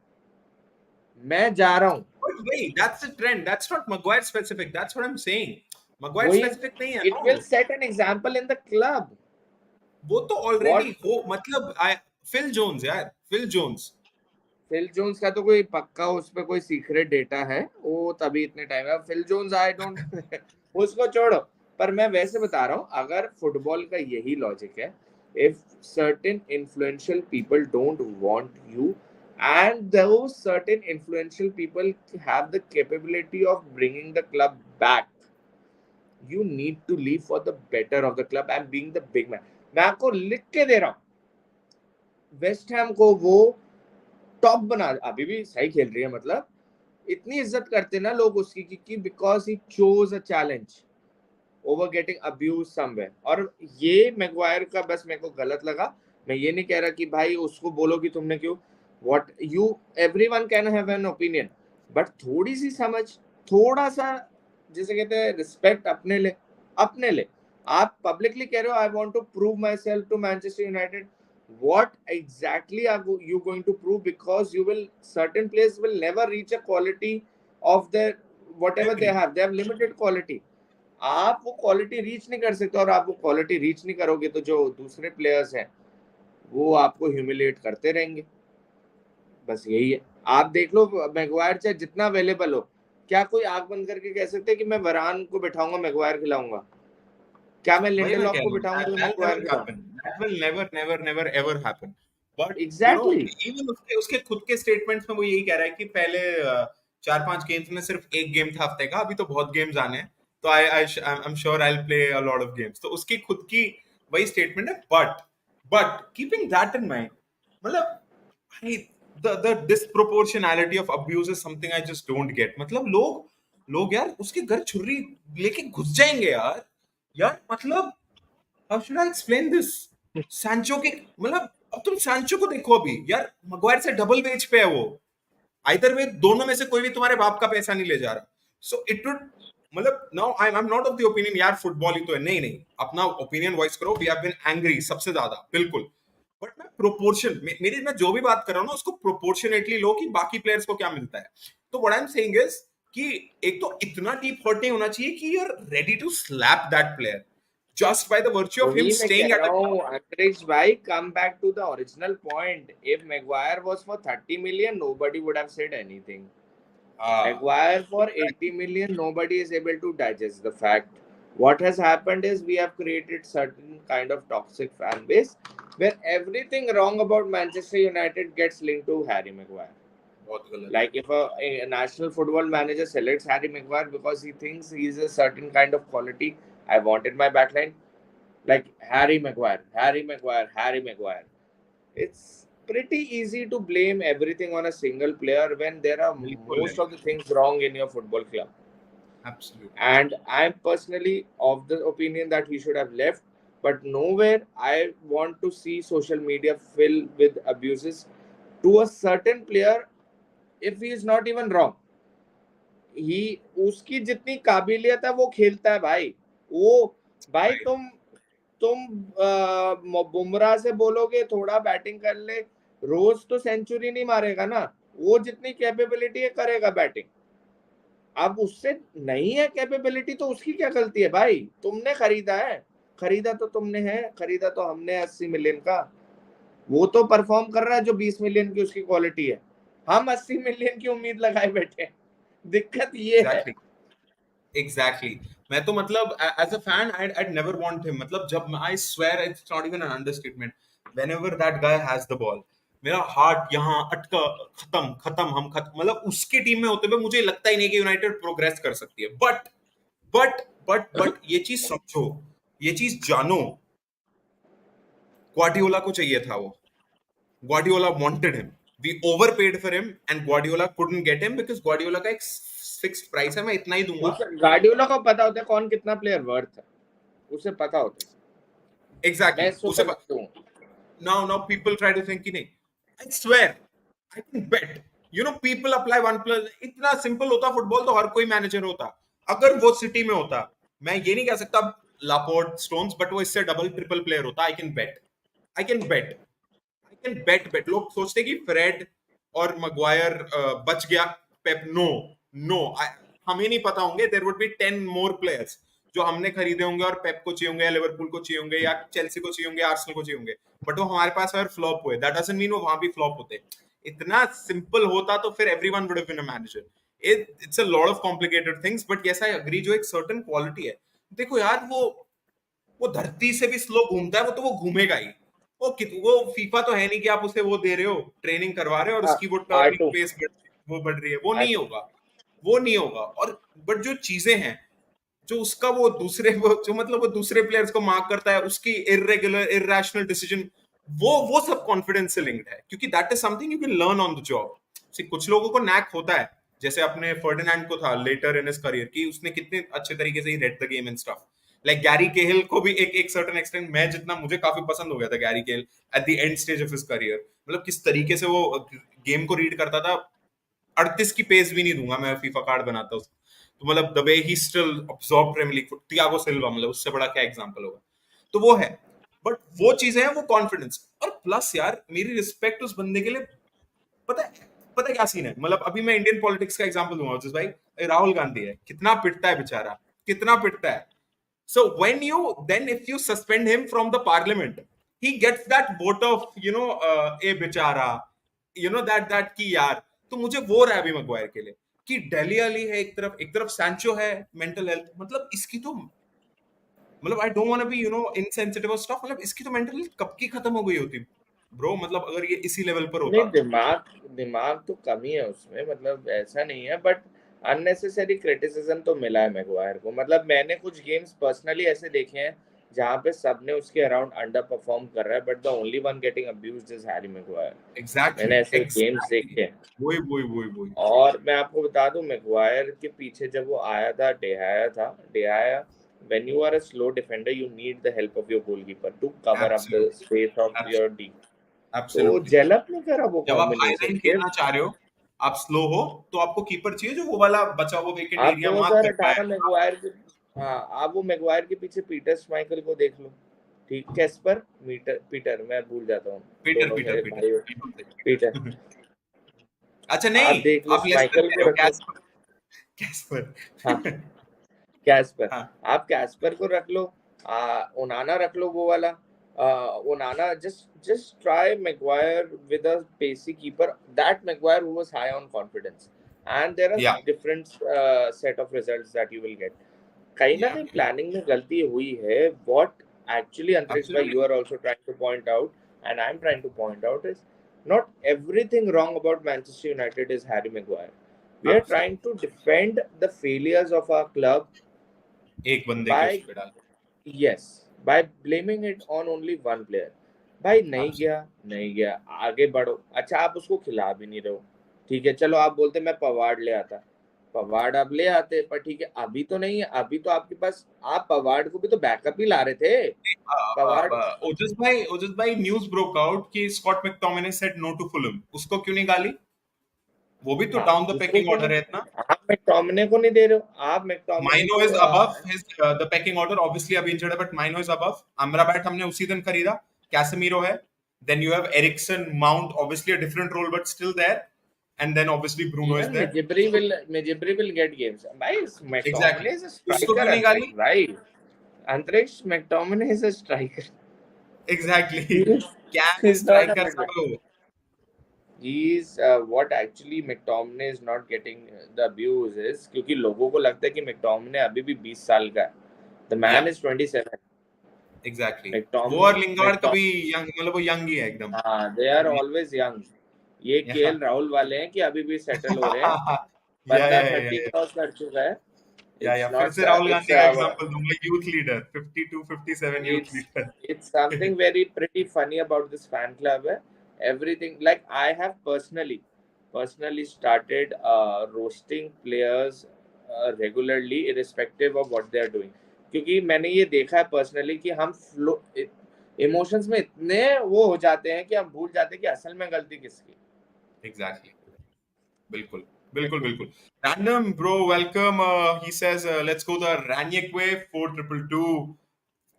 मैं जा रहा हूँ। But wait, that's the trend, that's not Maguire specific, that's what I'm saying, Maguire वही, specific नहीं है इट ना विल वो। Set an example in the club. वो तो ऑलरेडी वॉट हो, मतलब फिल जोन्स यार, फिल जोन्स। फिल जोन्स का तो कोई पक्का उस पर कोई सीक्रेट डेटा है, वो तभी इतने टाइम है, फिल जोन्स आई डोंट उसको छोड़ो, पर मैं वैसे बता रहा हूँ अगर फुटबॉल का यही लॉजिक है, if certain influential people don't want you and those certain influential people have the capability of bringing the club back, you need to leave for the better of the club and being the big man। मैं आपको लिख के दे रहा हूँ, West Ham को वो top बना, अभी भी सही खेल रही है, मतलब इतनी इज्जत करते ना लोग उसकी कि because he chose a challenge over getting abuse somewhere. और ये मैगवायर का बस मेरे को गलत लगा, मैं ये नहीं कह रहा कि भाई उसको बोलो कि तुमने क्यों, what you, everyone can have an opinion, but थोड़ी सी समझ, थोड़ा सा जिसे कहते हैं रिस्पेक्ट अपने ले। आप पब्लिकली कह रहे हो I want to prove my self to Manchester United, what exactly are you going to prove, because you will, certain players will never reach a quality of their whatever agree. they have limited quality, आप वो quality reach नहीं कर सकते, और आप वो quality reach नहीं करोगे तो जो दूसरे प्लेयर्स हैं वो आपको ह्यूमिलेट करते रहेंगे, बस यही है। आप देख लो मैगवायर चाहे जितना अवेलेबल हो, क्या कोई आंख बंद करके कह सकते हैं कि मैं वरान को बिठाऊंगा मैगवायर खिलाऊंगा, क्या मैं वही मैं लिंडेलॉफ कह को रहा हूँ, बिठाऊंगा तो that मैगवायर never खिलाऊंगा। happen, that will never ever happen, but exactly, even उसके उसके खुद के स्टेटमेंट्स में वो यही कह रहा है कि पहले 4-5 गेम्स में सिर्फ एक गेम था हफ्ते का, अभी तो बहुत गेम्स आने हैं, तो I I am sure I will play a lot of games, तो उसकी खुद की वही स्टेटमेंट है, but keeping that in mind, मतलब भाई the disproportionality of abuse is something I just don't get, मतलब लोग यार उसके घर छुरी लेके घुस जाएंगे यार, यार मतलब how should I explain this, Sancho के, मतलब अब तुम सैंचो को देखो, अभी यार मगवायर से डबल वेज पे है वो, आइदर वे दोनों में से कोई भी तुम्हारे बाप का पैसा नहीं ले जा रहा, सो इट वुड, मतलब now I am not of the opinion यार फुटबॉल ही तो है, नहीं नहीं, अपना ओपिनियन वॉइस करो, वी हैव बीन एंग्री सबसे ज्यादा बिल्कुल, बट मैं प्रोपोर्शन मेरी, मैं जो भी बात कर रहा हूँ ना उसको प्रोपोर्शनेटली लो कि बाकी प्लेयर्स को क्या मिलता है, तो what I am saying is कि एक तो इतना डीप हर्ट नहीं होना चाहिए कि you are ready to slap that player just by the virtue of him वही मैं staying कह at रहा the club. हूँ अंतरिक्ष भाई, come back to the original point, if Maguire was for 30 million nobody would have said anything, Ah, Maguire for exactly. 80 million nobody is able to digest the fact, What has happened is we have created certain kind of toxic fan base where everything wrong about Manchester United gets linked to Harry Maguire. बहुत गलत है. Like if a national football manager selects Harry Maguire because he thinks he's a certain kind of quality, I want in my backline, like Harry Maguire, Harry Maguire, Harry Maguire. It's pretty easy to blame everything on a single player when there are बिल्कुल है. most of the things wrong in your football club. Absolutely. And I'm personally of the opinion that he should have left, but nowhere I want to see social media filled with abuses to a certain player if he is not even wrong. ही उसकी जितनी काबिलियत है वो खेलता है भाई. वो भाई Right. तुम बुमराह से बोलोगे थोड़ा बैटिंग कर ले, रोज तो सेंचुरी नहीं मारेगा ना. वो जितनी कैपेबिलिटी है करेगा बैटिंग. अब उससे नहीं है कैपेबिलिटी तो उसकी क्या गलती है भाई. तुमने खरीदा है, खरीदा तो तुमने है, खरीदा तो हमने 80 मिलियन का. वो तो परफॉर्म कर रहा है जो 20 मिलियन की उसकी क्वालिटी है. हम 80 मिलियन की उम्मीद लगाए बैठे हैं. दिक्कत ये है. Exactly. Exactly. मैं तो मतलब as a fan I'd never want him. मतलब जब I swear it's not even an understatement. Whenever that guy has the ball, मेरा हार्ट यहाँ अटका, खत्म खत्म हम खत्म. मतलब उसकी टीम में होते हुए मुझे लगता ही नहीं कि यूनाइटेड प्रोग्रेस कर सकती है. बट ये चीज समझो, ये चीज जानो, ग्वार्डियोला को चाहिए था वो. Guardiola wanted him. We overpaid for him and Guardiola couldn't get him because Guardiola का एक फिक्स्ड प्राइस है, मैं इतना ही दूंगा. उसे गार्डियोला को पता होता है कौन कितना प्लेयर वर्थ है. उसे पता होता है. एग्जैक्टली मैं exactly. इसको उसे समझता हूँ. now people try to think कि नहीं. I swear I can bet, people apply one plus. इतना सिंपल होता फुटबॉल तो हर कोई मैनेजर होता. अगर वो सिटी में होता, मैं ये नहीं कह सकता लापोर्ट स्टोन्स, बट वो इससे डबल ट्रिपल प्लेयर होता. आई कैन बेट लोग सोचते कि फ्रेड और मगवायर बच गया, पेप. नो हमें नहीं पता होंगे. There would be 10 more players जो हमने खरीदे होंगे और पेप को चाहिए होंगे या लिवरपूल को चाहिए होंगे या चेल्सी को चाहिए होंगे, आर्सेनल को चाहिए होंगे. बट वो हमारे पास अगर फ्लॉप हुए, दैट डजंट मीन वो वहां भी फ्लॉप होते. इतना सिंपल होता तो फिर everyone would have been a manager. It's a lot of complicated things, but yes I agree, जो एक सर्टेन क्वालिटी है. देखो यार, वो धरती से भी स्लो घूमता है, वो तो वो घूमेगा ही. वो फीफा तो है नहीं कि आप उसे वो दे रहे हो, ट्रेनिंग करवा रहे हो और उसकी वो टर्निंग R2 पेस वो बढ़ रही है. वो नहीं R2 होगा. वो नहीं होगा. और बट जो चीजें हैं, जो उसका वो दूसरे जो मतलब वो दूसरे प्लेयर्स को मार्क करता है, उसकी इरेगुलर इरेशनल डिसीजन, वो सब कॉन्फिडेंस से लिंक्ड है, क्योंकि that is something you can learn on the job. कुछ लोगों को नैक होता है, जैसे अपने फर्डिनैंड को था लेटर इन हिज करियर, कि उसने कितने अच्छे तरीके से he read the game and stuff. Like Gary Cahill को भी एक सर्टेन एक्सटेंट, मैं जितना मुझे काफी पसंद हो गया था Gary Cahill at the end stage of his career. मतलब किस तरीके से वो गेम को रीड करता था. 38 की पेस भी नहीं दूंगा मैं फीफा कार्ड बनाता हूँ तो. मतलब the way he still absorb Premier League. Thiago Silva, मतलब उससे बड़ा क्या एग्जांपल होगा. तो वो है. बट वो चीजें हैं, वो कॉन्फिडेंस. और प्लस यार, मेरी रिस्पेक्ट उस बंदे के लिए. पता है पता है क्या सीन है. मतलब अभी मैं इंडियन पॉलिटिक्स का एग्जांपल दूंगा जिस भाई, राहुल गांधी है, कितना पिटता है बेचारा, कितना पिटता है. So when you then if you suspend him from the parliament, he gets that vote of a बेचारा, that कि यार. तो मुझे वो रहा है अभी मगवायर के लिए कि डेली अली है एक तरफ सैंचो है, मेंटल हेल्थ. मतलब इसकी तो, मतलब I don't want to be insensitive और स्टफ. मतलब इसकी तो मेंटल हेल्थ कब की खत्म हो गई होती ब्रो. मतलब अगर ये इसी लेवल पर नहीं, होता. दिमाग दिमाग तो कमी है उसमें, मतलब ऐसा नहीं है. बट अननेसेसरी क्रिटिसिज्म तो मिला है मैगवायर को. मतलब मैंने कुछ गेम्स पर्सनली ऐसे देखे हैं जहाँ पे सबने उसके अराउंड अंडर परफॉर्म कर रहा है, but the only one getting abused is Harry Maguire. Exactly मैंने ऐसे गेम्स एग्जैक्टली. देखे हैं. वही. और मैं आपको बता दूं, मैगवायर के पीछे जब वो आया था, डेहाया, when you are a slow defender you need the help of your goalkeeper to cover up the absolutely. space of your D. तो एब्सोल्युटली. जेल अप नहीं करा वो जब आप हाई कॉम्बिनेशन लाइन फिर. खेलना चाह रहे हो, आप स्लो हो, तो आपको कीपर चाहिए जो वो वाला बचा हुआ वेकेंट आप एरिया मार्क कर पाए. 2018 मैगवायर के, हाँ, आप वो मैगवायर के पीछे पीटर स्माइकल को देख लो. ठीक, कैस्पर पीटर मैं भूल जाता हूँ. पीटर दोनों पीटर मेरे पीटर भाई. पीटर. पीटर. अच्छा आप नहीं, देख लो, आप लेस्टर स्माइकल कह को रहे हो. रख लो. कैस्पर. हाँ, कैस्पर. कैस्पर. हाँ. आप कैस्पर को रख लो. ओनाना रख लो, वो वाला. ओनाना, just try Maguire with a pacey keeper. That Maguire who was high on confidence, and there are या different set of results that you will get. कहीं ना Yeah, कहीं प्लानिंग में गलती हुई है. What actually, Antrix, by absolutely. you are also trying to point out, and I'm trying to point out, is not everything wrong about Manchester United is Harry Maguire. We are trying Absolutely. to defend the failures of our club एक बंदे के उस by, पे डाल. yes, by blaming it on only one player. भाई नहीं Absolutely. गया, नहीं गया, आगे बढ़ो. अच्छा, आप उसको खिला भी नहीं रहे हो. ठीक है, चलो आप बोलते मैं पवार्ड ले आता. पवार्ड आप ले आते, पर ठीक है अभी तो नहीं है. अभी तो आपके पास, आप पवार्ड को भी तो बैकअप ही ला रहे थे. पवार्ड ओजस भाई न्यूज ब्रोक आउट कि Scott McTominay said no to Fulham. उसको क्यों नहीं गाली? वो भी तो हाँ, डाउन द दूसरों पेकिंग को ऑर्डर नहीं. है इतना. आप मैकटोमिने को नहीं दे रहे हो. आप मैकटोमिने माइनो को is above his the packing order. Obviously अभी इंजर्ड है बट माइनो इज अबव. अमराबैट हमने उसी दिन खरीदा. कैसेमीरो है. Then you have Ericsson, Mount, obviously a different role but still there. And then obviously Bruno is even there. So Mejibri will get games. भाई exactly. McTominay is a उसको striker, क्यों नहीं गाली? अंतरिक्ष भाई. अंतरिक्ष, McTominay is a striker. Exactly. He is, Can he's not a strikers midfielder. go? He's what actually McTominay is not getting the abuse is क्योंकि लोगों को लगता है कि McTominay अभी भी 20 साल का है. The man Yeah. is 27. Exactly. वो और McTominay, लिंगार्ड कभी यंग, मतलब वो यंग ही है एकदम. हाँ, they are always young. ये या केएल राहुल वाले हैं कि अभी भी सेटल हो रहे हैं. या बंदा या 30 या क्रॉस कर चुका है. या It's फिर not से राहुल it's गांधी का एग्जांपल दूंगा. Youth leader 52 57 youth it's leader. it's something very pretty funny about this fan club. Everything, like I have personally started roasting players regularly irrespective of what they are doing. क्योंकि मैंने ये देखा है personally कि हम flow emotions में इतने वो हो जाते हैं कि हम भूल जाते हैं कि असल में गलती किसकी. एग्जैक्टली. बिल्कुल बिल्कुल बिल्कुल. Random bro welcome. He says let's go the Rangnick way 4222.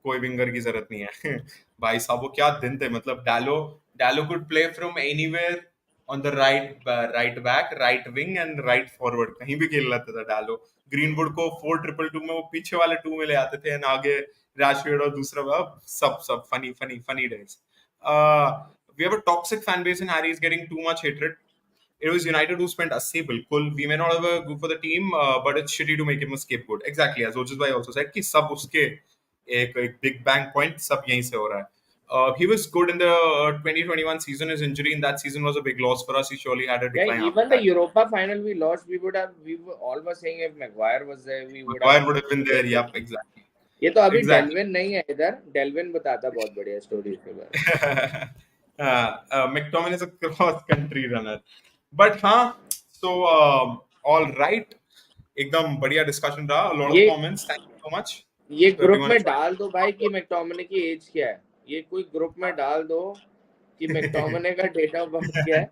कोई विंगर की जरूरत नहीं है. भाई साहब वो क्या दिन थे. मतलब डालो डालो could play from anywhere on the right back, right wing and right forward. कहीं भी खेल लेता था डालो. ग्रीनवुड को 4222 में वो पीछे वाले 2 में ले आते थे एंड आगे रैशफोर्ड और दूसरा सब सब funny funny funny days. We have a toxic fan base and Harry is getting too much hatred. It was United who spent अस्सी बिल्कुल. We may not have a good for the team, but it's shitty to make him a scapegoat. Exactly, as Ojis bhai also said कि सब उसके एक big bang point सब यहीं से हो रहा है. He was good in the 2021 season. His injury in that season was a big loss for us. He surely had a Yeah, decline after even the that. Europa final we lost, we were all were saying if Maguire was there, we would have Maguire would have been there. been. Yep, exactly. ये तो अभी Exactly. डेल्विन नहीं है इधर. डेल्विन बताता बहुत बढ़िया story के बारे में. McTominay is a cross country runner. But हाँ, so all right. एकदम बढ़िया डिस्कशन रहा. A lot of ये comments. Thank you so much ये to ग्रुप everyone में joining. डाल दो भाई कि मैकटोमिने की एज क्या है. ये कोई ग्रुप में डाल दो कि मैकटोमिने का डेट ऑफ बर्थ क्या है.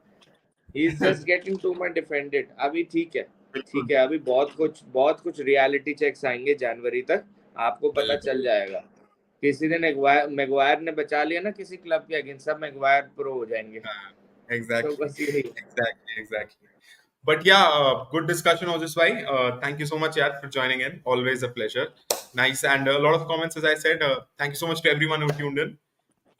He is just getting too much defended. अभी ठीक है, बिल्कुल ठीक है. अभी बहुत कुछ रियलिटी चेक्स आएंगे जनवरी तक. आपको पता चल बिल्कुल. जाएगा. किसी दिन मैगवायर ने बचा लिया ना किसी क्लब के अगेंस्ट, सब मैगवायर प्रो हो जाएंगे. तो Exactly. बस यही. Exactly. But yeah, good discussion, Ojis bhai. Thank you so much, Yad, for joining in. Always a pleasure. Nice and a lot of comments, as I said. Thank you so much to everyone who tuned in.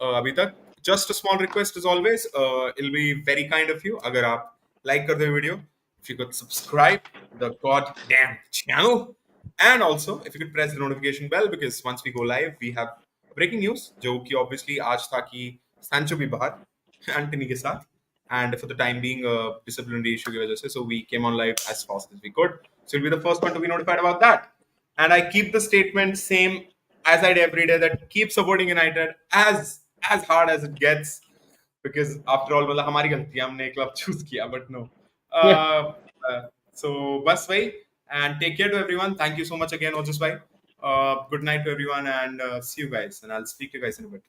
अभी तक just a small request as always. It'll be very kind of you अगर आप like कर दे video. If you could subscribe the goddamn channel, and also if you could press the notification bell because once we go live we have breaking news जो कि obviously आज था कि Sancho भी बाहर एंटनी के साथ. And for the time being disciplinary issue की वजह से, so we came on live as fast as we could. So you'll be the first one to be notified about that. And I keep the statement same as I do every day that keep supporting United as hard as it gets because after all मतलब हमारी गलती है हमने club choose किया but no. Uh, uh, so बस वही and take care to everyone. Thank you so much again Ojis bhai. Good night to everyone and see you guys and I'll speak to you guys in a bit.